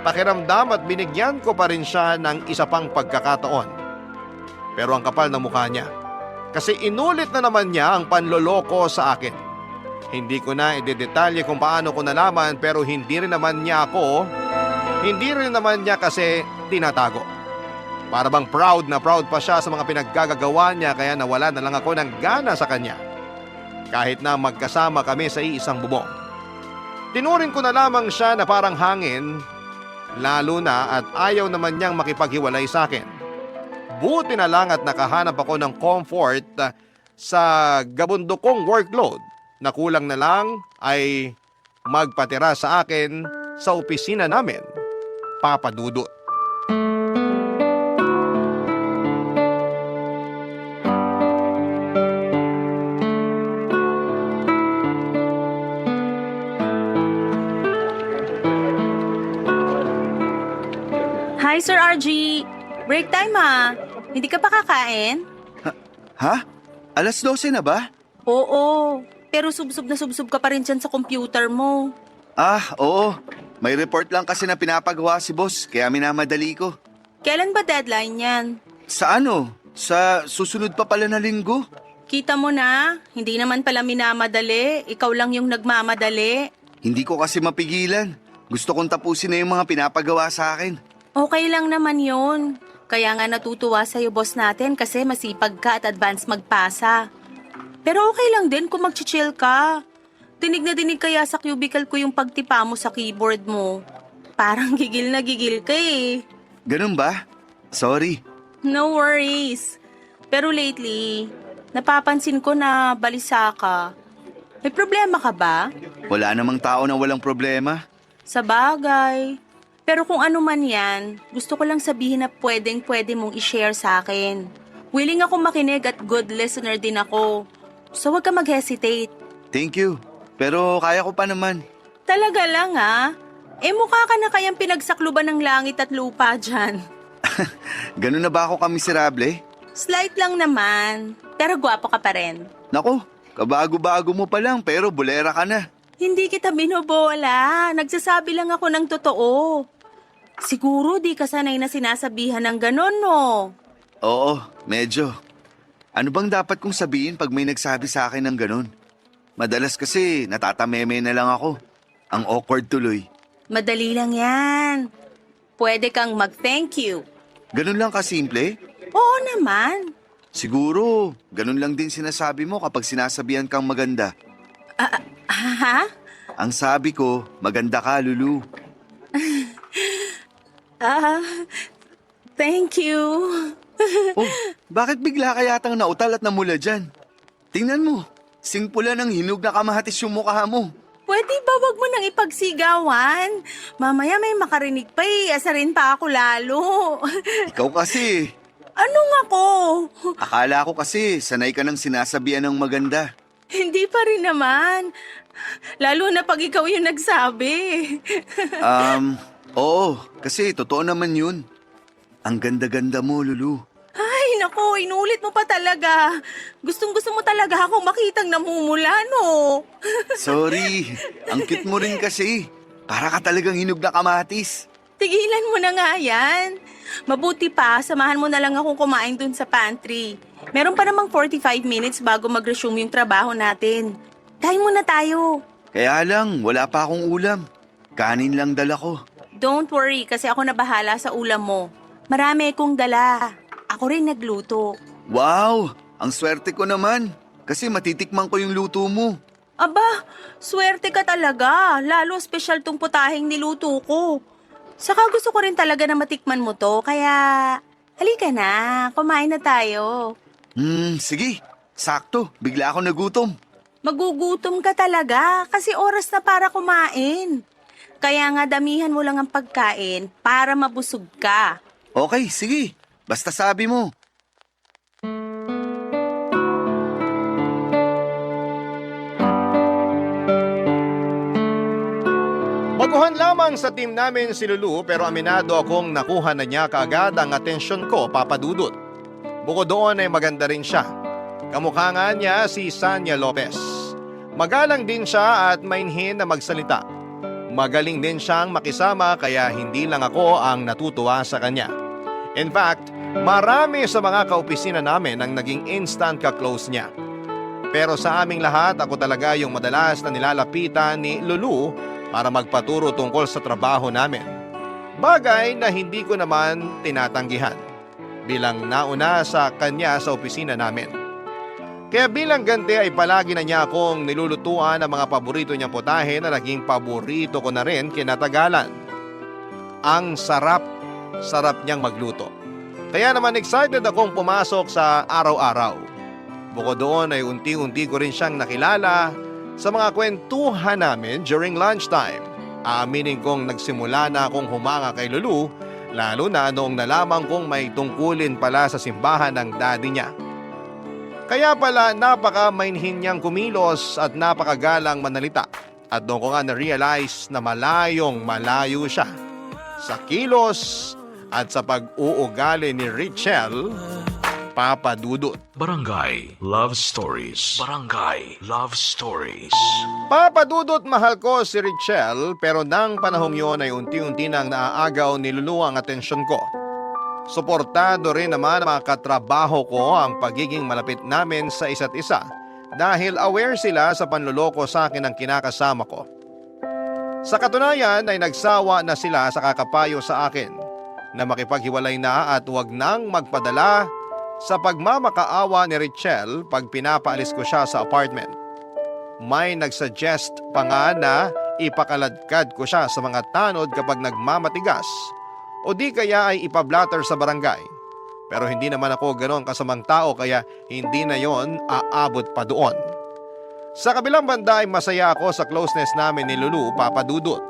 pakiramdam at binigyan ko pa rin siya ng isa pang pagkakataon. Pero ang kapal ng mukha niya, kasi inulit na naman niya ang panloloko sa akin. Hindi ko na idedetalye kung paano ko nalaman pero hindi rin naman niya kasi tinatago. Para bang proud na proud pa siya sa mga pinaggagawa niya kaya nawala na lang ako ng gana sa kanya. Kahit na magkasama kami sa iisang bubong. Tinuring ko na lamang siya na parang hangin, lalo na at ayaw naman niyang makipaghiwalay sa akin. Buti na lang at nakahanap ako ng comfort sa gabundokong workload na kulang na lang ay magpatira sa akin sa opisina namin, Papa Dudut. Hi, Sir RG. Break time ha. Hindi ka pa kakain? Ha? Alas 12 na ba? Oo. Pero subsob na subsob ka pa rin dyan sa computer mo. Ah, oo. May report lang kasi na pinapagawa si boss, kaya minamadali ko. Kailan ba deadline yan? Sa ano? Sa susunod pa pala na linggo? Kita mo na, hindi naman pala minamadali. Ikaw lang yung nagmamadali. Hindi ko kasi mapigilan. Gusto kong tapusin na yung mga pinapagawa sa akin. Okay lang naman yon. Kaya nga natutuwa sa'yo boss natin kasi masipag ka at advance magpasa. Pero okay lang din kung mag-chill ka. Dinig na dinig kaya sa cubicle ko yung pagtipa mo sa keyboard mo. Parang gigil na gigil ka eh. Ganun ba? Sorry. No worries. Pero lately, napapansin ko na balisa ka. May problema ka ba? Wala namang tao na walang problema. Sa bagay. Pero kung ano man yan, gusto ko lang sabihin na pwedeng-pwede mong i-share sa akin. Willing ako makinig at good listener din ako. So wag ka mag-hesitate. Thank you. Pero kaya ko pa naman. Talaga lang ha? Mukha ka na kayang pinagsakluban ng langit at lupa dyan. Ganun na ba ako kamiserable? Slight lang naman. Pero gwapo ka pa rin. Naku, kabago-bago mo pa lang pero bulera ka na. Hindi kita binobola. Nagsasabi lang ako ng totoo. Siguro di ka sanay na sinasabihan ng ganon, no? Oo, medyo. Ano bang dapat kong sabihin pag may nagsabi sa akin ng ganun? Madalas kasi natatameme na lang ako. Ang awkward tuloy. Madali lang yan. Pwede kang mag-thank you. Ganun lang kasimple? Oo naman. Siguro, ganun lang din sinasabi mo kapag sinasabihan kang maganda. Ha? Ang sabi ko, maganda ka, Lulu. Thank you. Oh, bakit bigla ka yatang nautal at namula dyan? Tingnan mo, singpula ng hinog na kamahatis yung mukha mo. Pwede ba wag mo nang ipagsigawan? Mamaya may makarinig pa eh. Asarin pa ako lalo. Ikaw kasi, Anong ako? akala ko kasi sanay ka ng sinasabihan ng maganda. Hindi pa rin naman. Lalo na pag ikaw yung nagsabi. Oo, kasi totoo naman yun. Ang ganda-ganda mo, Lulu. Ay, nako, inulit mo pa talaga. Gustong-gusto mo talaga akong makitang namumula, no? Sorry, ang cute mo rin kasi. Para ka talagang hinog na kamatis. Tigilan mo na nga yan. Mabuti pa, samahan mo na lang akong kumain dun sa pantry. Meron pa namang 45 minutes bago mag-resume yung trabaho natin. Kain muna tayo. Kaya lang, wala pa akong ulam. Kanin lang dala ko. Don't worry, kasi ako na bahala sa ulam mo. Marami akong dala. Ako rin nagluto. Wow, ang swerte ko naman. Kasi matitikman ko yung luto mo. Aba, swerte ka talaga. Lalo special tong putaheng niluto ko. Saka gusto ko rin talaga na matikman mo to, kaya halika na, kumain na tayo. Sige. Sakto, bigla ako nagutom. Magugutom ka talaga kasi oras na para kumain. Kaya nga damihan mo lang ang pagkain para mabusog ka. Okay, sige. Basta sabi mo. Baguhan lamang sa team namin si Lulu pero aminado akong nakuha na niya kaagad ang atensyon ko, Papa Dudut. Bukod doon ay maganda rin siya. Kamukha nga niya si Sanya Lopez. Magalang din siya at mainhin na magsalita. Magaling din siyang makisama kaya hindi lang ako ang natutuwa sa kanya. In fact, marami sa mga kaopisina namin ang naging instant ka-close niya. Pero sa aming lahat, ako talaga yung madalas na nilalapitan ni Lulu para magpaturo tungkol sa trabaho namin. Bagay na hindi ko naman tinatanggihan bilang nauna sa kanya sa opisina namin. Kaya bilang ganti ay palagi na niya akong nilulutuan ng mga paborito niyang putahe na naging paborito ko na rin kinatagalan. Ang sarap niyang magluto. Kaya naman excited akong pumasok sa araw-araw. Bukod doon ay unti-unti ko rin siyang nakilala sa mga kwentuhan namin during lunchtime. Aaminin kong nagsimula na akong humanga kay Lulu, lalo na noong nalaman kong may tungkulin pala sa simbahan ng daddy niya. Kaya pala napaka-mainhin niyang kumilos at napakagalang manalita. At doon ko nga na-realize na malayong malayo siya sa kilos at sa pag-uugali ni Richelle, Papa Dudut. Barangay Love Stories. Barangay Love Stories. Papa Dudut, mahal ko si Richelle pero nang panahong yon ay unti-unti nang naaagaw ni Lulu ang atensyon ko. Suportado rin naman ang mga katrabaho ko ang pagiging malapit namin sa isa't isa dahil aware sila sa panluloko sa akin ng kinakasama ko. Sa katunayan ay nagsawa na sila sa kakapayo sa akin na makipaghiwalay na at huwag nang magpadala sa pagmamakaawa ni Richelle pag pinapaalis ko siya sa apartment. May nagsuggest pa nga na ipakaladkad ko siya sa mga tanod kapag nagmamatigas o di kaya ay ipablatter sa barangay. Pero hindi naman ako ganon kasamang tao kaya hindi na yon aabot pa doon. Sa kabilang banda ay masaya ako sa closeness namin ni Lulu, Papa Dudut.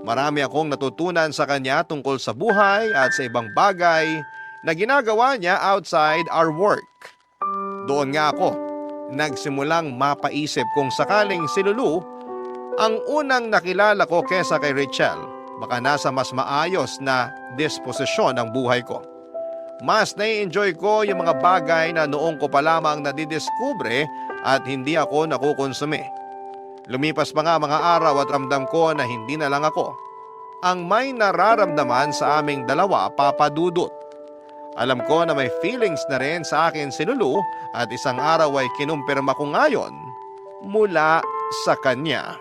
Marami akong natutunan sa kanya tungkol sa buhay at sa ibang bagay na ginagawa niya outside our work. Doon nga ako nagsimulang mapaisip kung sakaling si Lulu ang unang nakilala ko kesa kay Richelle. Baka nasa mas maayos na disposisyon ang buhay ko. Mas nai-enjoy ko yung mga bagay na noong ko pa lamang nadidiskubre at hindi ako nakukonsumi. Lumipas pa nga mga araw at ramdam ko na hindi na lang ako ang may nararamdaman sa aming dalawa, Papa Dudut. Alam ko na may feelings na rin sa akin si Lulu at isang araw ay kinumpirma ko ngayon mula sa kanya.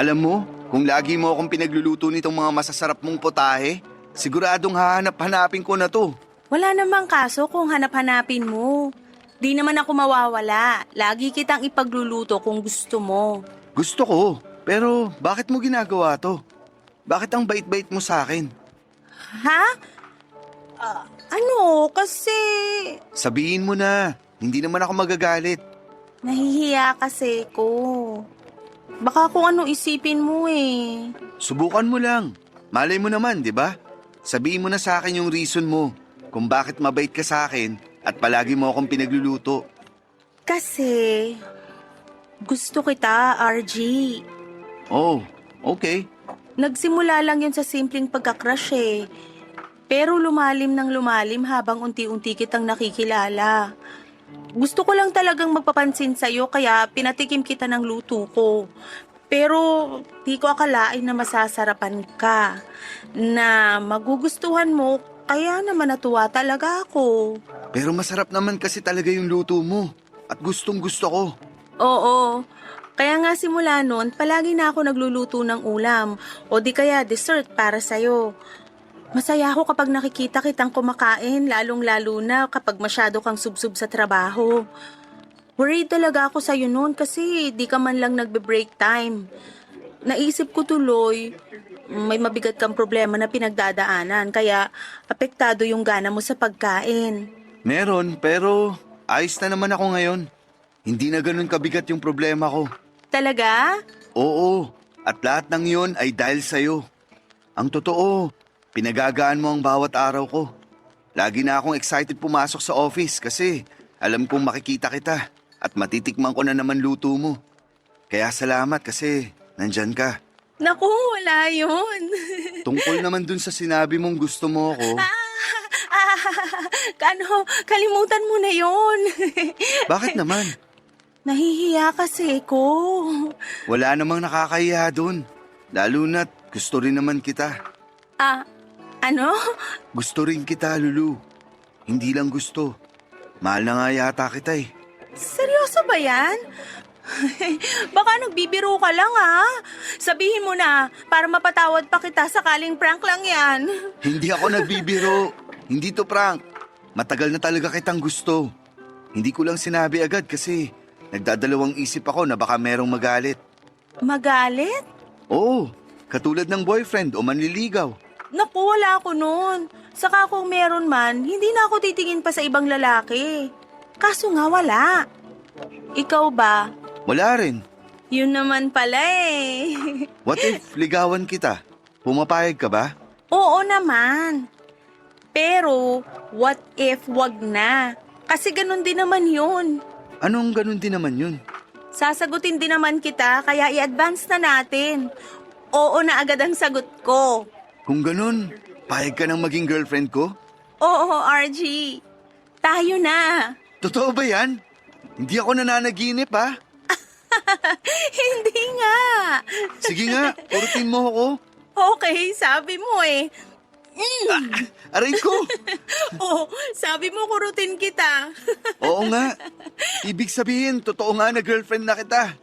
Alam mo, kung lagi mo akong pinagluluto nitong mga masasarap mong potahe, siguradong hahanap-hanapin ko na to. Wala namang kaso kung hanap-hanapin mo. Di naman ako mawawala. Lagi kitang ipagluluto kung gusto mo. Gusto ko, pero bakit mo ginagawa to? Bakit ang bait-bait mo sa akin? Ha? Ano? Kasi Sabihin mo na, hindi naman ako magagalit. nahihiya kasi ko. Baka kung ano isipin mo eh. Subukan mo lang. Malay mo naman, di ba? Sabihin mo na sa akin yung reason mo kung bakit mabait ka sa akin at palagi mo akong pinagluluto. Kasi gusto kita, RG. Oh, okay. Nagsimula lang yun sa simpleng pagkakrush eh. Pero lumalim ng lumalim habang unti-unti kitang nakikilala. Gusto ko lang talagang magpapansin sa'yo kaya pinatikim kita ng luto ko. Pero di ko akalain na masasarapan ka. Na magugustuhan mo kaya naman natuwa talaga ako. Pero masarap naman kasi talaga yung luto mo at gustong gusto ko. Oo. Kaya nga simula nun, palagi na ako nagluluto ng ulam o di kaya dessert para sa'yo. Masaya ako kapag nakikita kitang kumakain, lalong-lalo na kapag masyado kang subsub sa trabaho. Worried talaga ako sa'yo noon kasi di ka man lang nagbe-break time. Naisip ko tuloy, may mabigat kang problema na pinagdadaanan kaya apektado yung gana mo sa pagkain. Meron, pero ayos na naman ako ngayon. Hindi na ganun kabigat yung problema ko. Talaga? Oo, at lahat ng yun ay dahil sa'yo. Ang totoo, pinagagaan mo ang bawat araw ko. Lagi na akong excited pumasok sa office kasi alam kong makikita kita at matitikman ko na naman luto mo. Kaya salamat kasi nandyan ka. Naku, wala yun. Tungkol naman dun sa sinabi mong gusto mo ako, Kalimutan mo na yun. bakit naman? Nahihiya kasi ko. Wala namang nakakahiya dun. Lalo na't gusto rin naman kita. Ano? Gusto rin kita, Lulu. Hindi lang gusto. Mahal na nga yata kita eh. Seryoso ba yan? Baka nagbibiro ka lang Sabihin mo na para mapatawad pa kita sakaling prank lang yan. Hindi ako nagbibiro. Hindi to prank. Matagal na talaga kitang gusto. Hindi ko lang sinabi agad kasi nagdadalawang isip ako na baka merong magalit. Magalit? Oo, katulad ng boyfriend o manliligaw. Naku, wala ako nun. Saka kung meron man, hindi na ako titingin pa sa ibang lalaki. Kaso nga wala. Ikaw ba? Wala rin. Yun naman pala eh. What if ligawan kita? Pumapayag ka ba? Oo naman. Pero, what if wag na? Kasi ganun din naman yun. Anong ganun din naman yun? Sasagutin din naman kita, kaya i-advance na natin. Oo na agad ang sagot ko. Kung ganun, payag ka nang maging girlfriend ko? Oo, RG. Tayo na. Totoo ba yan? Hindi ako nananaginip ha? Hindi nga. Sige nga, urutin mo ako. Okay, sabi mo eh. Aray ko! Oh, sabi mo kurutin kita. Oo nga. Ibig sabihin, totoo nga na girlfriend na kita.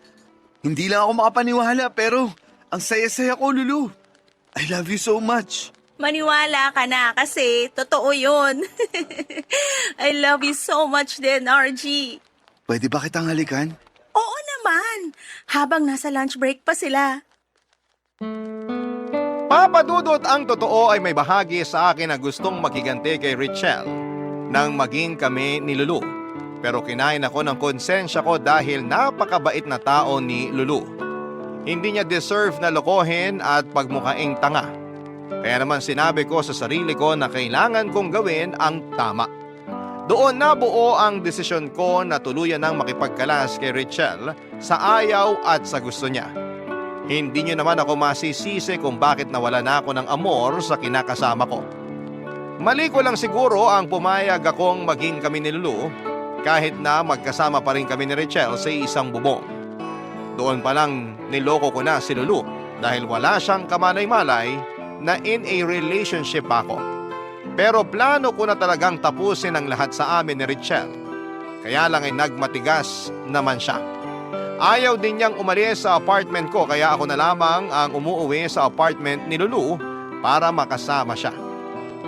Hindi lang ako makapaniwala pero ang saya-saya ko, Lulu. I love you so much. Maniwala ka na kasi totoo yun. I love you so much din, RG. Pwede ba kitang halikan? Oo naman. Habang nasa lunch break pa sila. Papa Dudut, ang totoo ay may bahagi sa akin na gustong makiganti kay Richelle nang maging kami ni Lulu. Pero kinain ako ng konsensya ko dahil napakabait na tao ni Lulu. Hindi niya deserve na lokohin at pagmukaing tanga. Kaya naman sinabi ko sa sarili ko na kailangan kong gawin ang tama. Doon nabuo ang desisyon ko na tuluyan ng makipagkalas kay Richelle sa ayaw at sa gusto niya. Hindi niyo naman ako masisisi kung bakit nawala na ako ng amor sa kinakasama ko. Mali ko lang siguro ang pumayag akong maging kami ni Lulu kahit na magkasama pa rin kami ni Richelle sa isang bubong. Doon pa lang niloko ko na si Lulu dahil wala siyang kamalay-malay na in a relationship ako. Pero plano ko na talagang tapusin ang lahat sa amin ni Richelle. Kaya lang ay nagmatigas naman siya. Ayaw din niyang umalis sa apartment ko kaya ako na lamang ang umuwi sa apartment ni Lulu para makasama siya.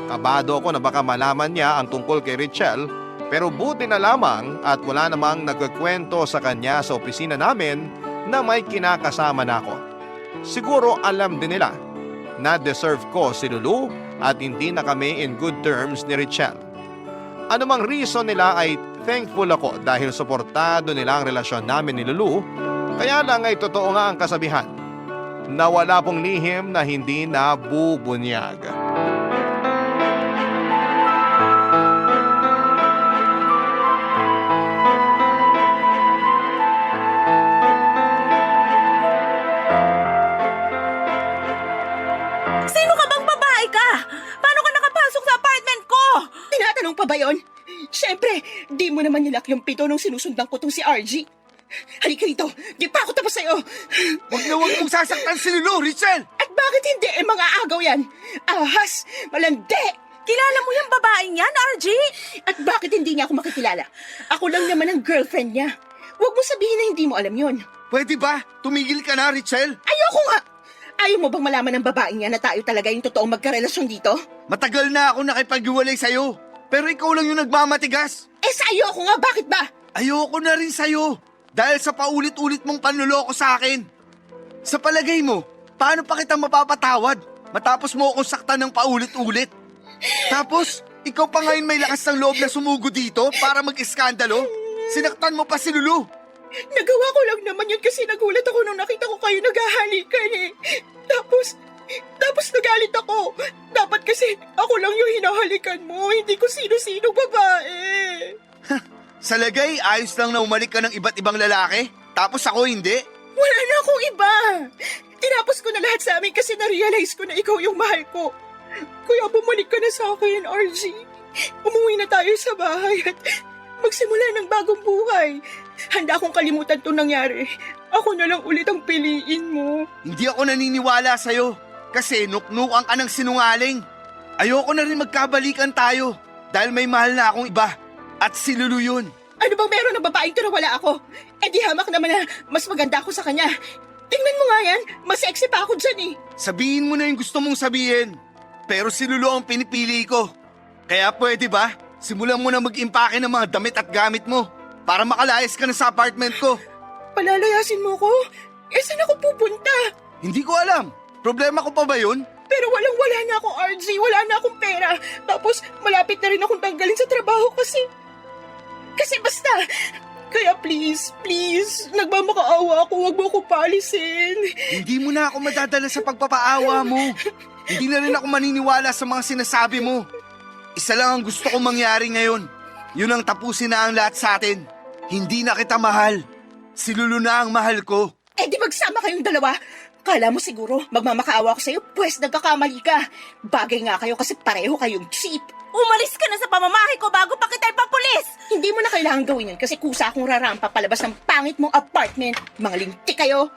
Kabado ako na baka malaman niya ang tungkol kay Richelle pero buti na lamang at wala namang nagkukwento sa kanya sa opisina namin na may kinakasama na ako. Siguro alam din nila na deserve ko si Lulu at hindi na kami in good terms ni Richelle. Anumang reason nila ay thankful ako dahil suportado nila ang relasyon namin ni Lulu. Kaya lang ay totoo nga ang kasabihan na wala pong lihim na hindi nabubunyag. Sino ka bang babae ka? Paano ka nakapasok sa apartment ko? Tinatanong pa ba yun? Siyempre, di mo naman nilak yung pito nung sinusundan ko tong si RG. Halika rito, di pa ako tapos sa'yo. Huwag mong sasaktan si Lulu, Richelle! At bakit hindi mga agaw yan? Ahas, malandi! Kilala mo yung babaeng yan, RG? At bakit hindi niya ako makikilala? Ako lang naman ang girlfriend niya. Huwag mo sabihin na hindi mo alam yun. Pwede ba? Tumigil ka na, Richelle? Ayoko nga! Ayaw mo bang malaman ng babaeng niya na tayo talaga yung totoong magkarelasyon dito? Matagal na ako nakipag-iwalay sa'yo. Pero ikaw lang yung nagmamatigas. Sa ayoko nga, bakit ba? Ayoko na rin sa'yo. Dahil sa paulit-ulit mong panluloko sa akin. Sa palagay mo, paano pa kita mapapatawad? Matapos mo akong saktan ng paulit-ulit. Tapos, ikaw pa ngayon may lakas ng loob na sumugo dito para mag-iskandalo? Sinaktan mo pa si Lulu. Nagawa ko lang naman yun kasi nagulat ako nung nakita ko kayo naghahalikan eh. Tapos Nagalit ako. Dapat kasi ako lang yung hinahalikan mo, hindi ko sino-sino babae. Sa lagay, ayos lang na umalik ka ng iba't ibang lalaki, tapos ako hindi. Wala na akong iba. Tinapos ko na lahat sa amin kasi na-realize ko na ikaw yung mahal ko. Kaya bumalik ka na sa akin, RG. Umuwi na tayo sa bahay at magsimula ng bagong buhay. Handa akong kalimutan itong nangyari. Ako na lang ulit ang piliin mo. Hindi ako naniniwala sa'yo kasi nuknukan ka ng sinungaling. Ayoko na rin magkabalikan tayo dahil may mahal na akong iba at si Lulu yun. Ano bang meron ng babaeng to na wala ako? Eh di hamak naman na mas maganda ako sa kanya. Tingnan mo nga yan, mas sexy pa ako dyan eh. Sabihin mo na yung gusto mong sabihin. Pero si Lulu ang pinipili ko. Kaya pwede ba, simulan mo na mag-impake ng mga damit at gamit mo para makalayas ka na sa apartment ko. Palalayasin mo ko? Eh saan ako pupunta? Hindi ko alam. Problema ko pa ba yun? Pero walang-wala na ako, RG. Wala na akong pera. Tapos malapit na rin akong tanggalin sa trabaho kasi basta. Kaya please, nagmamakaawa ako. Huwag mo ako palisin. Hindi mo na ako madadala sa pagpapaawa mo. Hindi na rin ako maniniwala sa mga sinasabi mo. Isa lang ang gusto kong mangyari ngayon. Yun ang tapusin na ang lahat sa atin. Hindi na kita mahal. Si Lulu na ang mahal ko. Eh di magsama kayong dalawa. Kala mo siguro magmamakaawa ako sa'yo, pues nagkakamali ka. Bagay nga kayo kasi pareho kayong cheap. Umalis ka na sa pamamahay ko bago pa kita ipapulis! Hindi mo na kailangan gawin yun kasi kusa akong rarampa palabas ng pangit mong apartment. Mga linti kayo.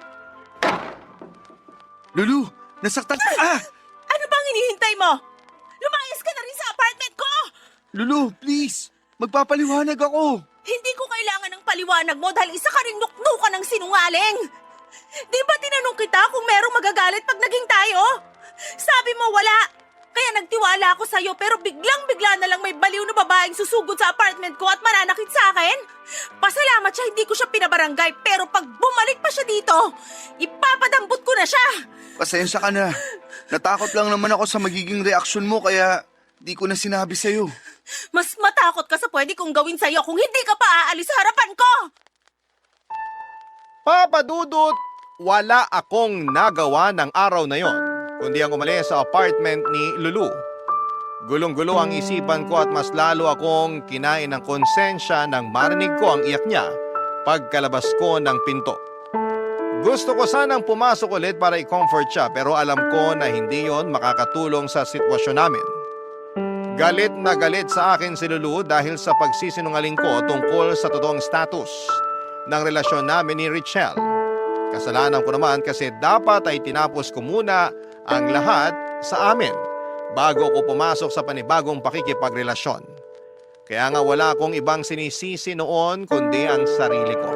Lulu, nasaktan ka. Ano bang hinihintay mo? Lumayas ka na rin sa apartment ko! Lulu, please. Magpapaliwanag ako. Hindi ko kailangan ng paliwanag mo dahil isa ka ring nuknuka ng sinungaling! Di ba tinanong kita kung merong magagalit pag naging tayo? Sabi mo wala. Kaya nagtiwala ako sa'yo pero biglang-bigla na lang may baliw na babaeng susugod sa apartment ko at mananakit sa akin. Pasalamat siya hindi ko siya pinabarangay pero pag bumalik pa siya dito, ipapadambot ko na siya. Pasensya ka na. Natakot lang naman ako sa magiging reaksyon mo kaya di ko na sinabi sa'yo. Mas matakot ka sa pwede kong gawin sa'yo kung hindi ka pa aalis sa harapan ko. Papa Dudut, wala akong nagawa ng araw na yon, kundi ang umalis sa apartment ni Lulu. Gulong-gulo ang isipan ko at mas lalo akong kinain ng konsensya nang marinig ko ang iyak niya pagkalabas ko ng pinto. Gusto ko sanang pumasok ulit para i-comfort siya pero alam ko na hindi yon makakatulong sa sitwasyon namin. Galit na galit sa akin si Lulu dahil sa pagsisinungaling ko tungkol sa totoong status ng relasyon namin ni Richelle. Kasalanan ko naman kasi dapat ay tinapos ko muna ang lahat sa amin bago ako pumasok sa panibagong pakikipagrelasyon. Kaya nga wala akong ibang sinisisi noon kundi ang sarili ko.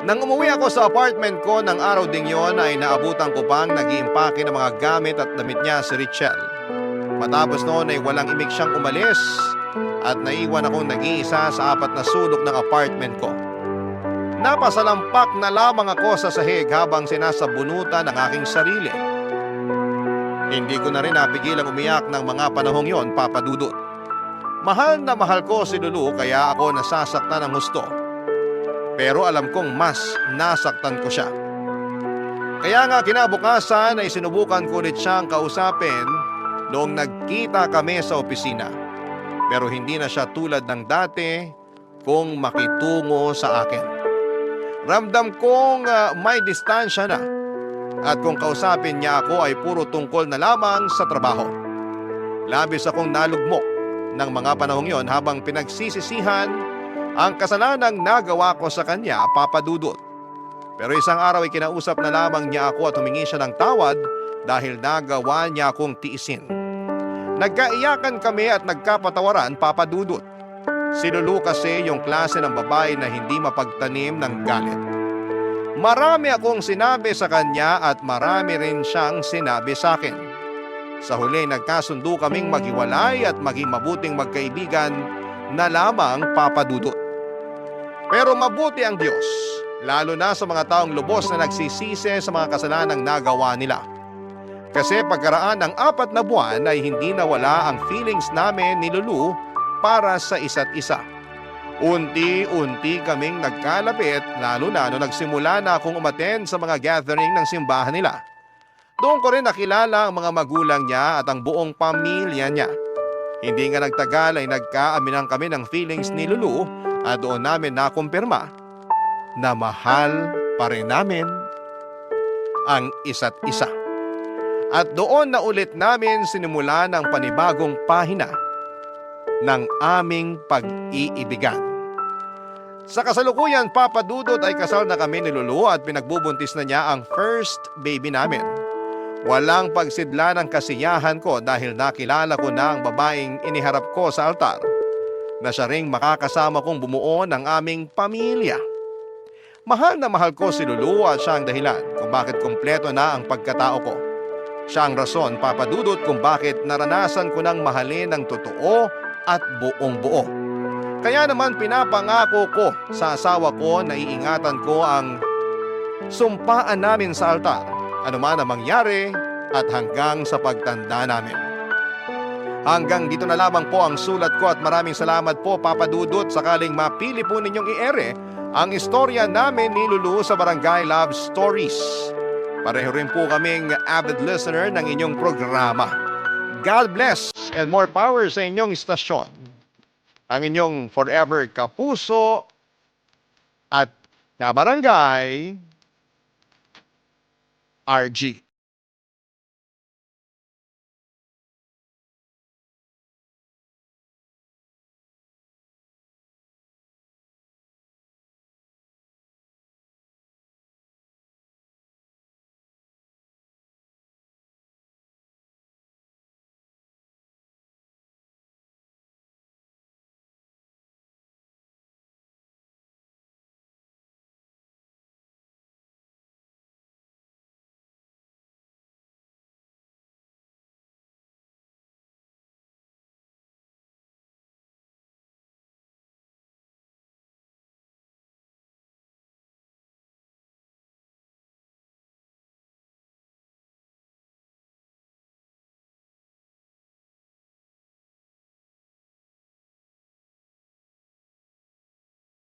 Nang umuwi ako sa apartment ko ng araw ding yon ay naabutan ko pang nag-iimpake ng mga gamit at damit niya si Richelle. Matapos noon ay walang imik siyang umalis at naiwan akong nag-iisa sa 4 na sulok ng apartment ko. Napasalampak na lamang ako sa sahig habang sinasabunutan ang aking sarili. Hindi ko na rin napigilang umiyak ng mga panahong yon, Papa Dudut. Mahal na mahal ko si Lulu kaya ako nasasaktan ng husto. Pero alam kong mas nasaktan ko siya. Kaya nga kinabukasan ay sinubukan ko ulit siyang kausapin noong nagkita kami sa opisina. Pero hindi na siya tulad ng dati kung makitungo sa akin. Ramdam kong may distansya na at kung kausapin niya ako ay puro tungkol na lamang sa trabaho. Labis akong nalugmok ng mga panahong yon habang pinagsisisihan ang kasalanang nagawa ko sa kanya, Papa Dudut. Pero isang araw ay kinausap na lamang niya ako at humingi siya ng tawad dahil nagawa niya akong tiisin. Nagkaiyakan kami at nagkapatawaran, Papa Dudut. Si Lulu kasi yung klase ng babae na hindi mapagtanim ng galit. Marami akong sinabi sa kanya at marami rin siyang sinabi sa akin. Sa huli nagkasundo kaming maghiwalay at maging mabuting magkaibigan na lamang, Papa Dudut. Pero mabuti ang Diyos, lalo na sa mga taong lubos na nagsisisi sa mga kasalanang nagawa nila. Kasi pagkaraan ng 4 na buwan ay hindi nawala ang feelings namin ni Lulu para sa isa't isa. Unti-unti kaming nagkalapit lalo na nung nagsimula na akong umattend sa mga gathering ng simbahan nila. Doon ko rin nakilala ang mga magulang niya at ang buong pamilya niya. Hindi nga nagtagal ay nagkaaminan kami ng feelings ni Lulu at doon namin nakumpirma na mahal pa rin namin ang isa't isa. At doon na ulit namin sinimulan ang panibagong pahina ng aming pag-iibigan. Sa kasalukuyan, Papa Dudut, ay kasal na kami ni Lulu at pinagbubuntis na niya ang first baby namin. Walang pagsidla ng kasiyahan ko dahil nakilala ko na ang babaeng iniharap ko sa altar na siya ring makakasama kong bumuo ng aming pamilya. Mahal na mahal ko si Lulu at siya ang dahilan kung bakit kumpleto na ang pagkatao ko. Siya ang rason, Papa Dudut, kung bakit naranasan ko ng mahalin ng totoo at buong buo. Kaya naman pinapangako ko sa asawa ko na iingatan ko ang sumpaan namin sa altar, anuman ang mangyari at hanggang sa pagtanda namin. Hanggang dito na lamang po ang sulat ko at maraming salamat po, Papa Dudut, sakaling mapili po ninyong i-ere ang istorya namin ni Lulu sa Barangay Love Stories. Pareho rin po kaming avid listener ng inyong programa. God bless and more power sa inyong istasyon. Ang inyong forever kapuso at kabarangay, RG.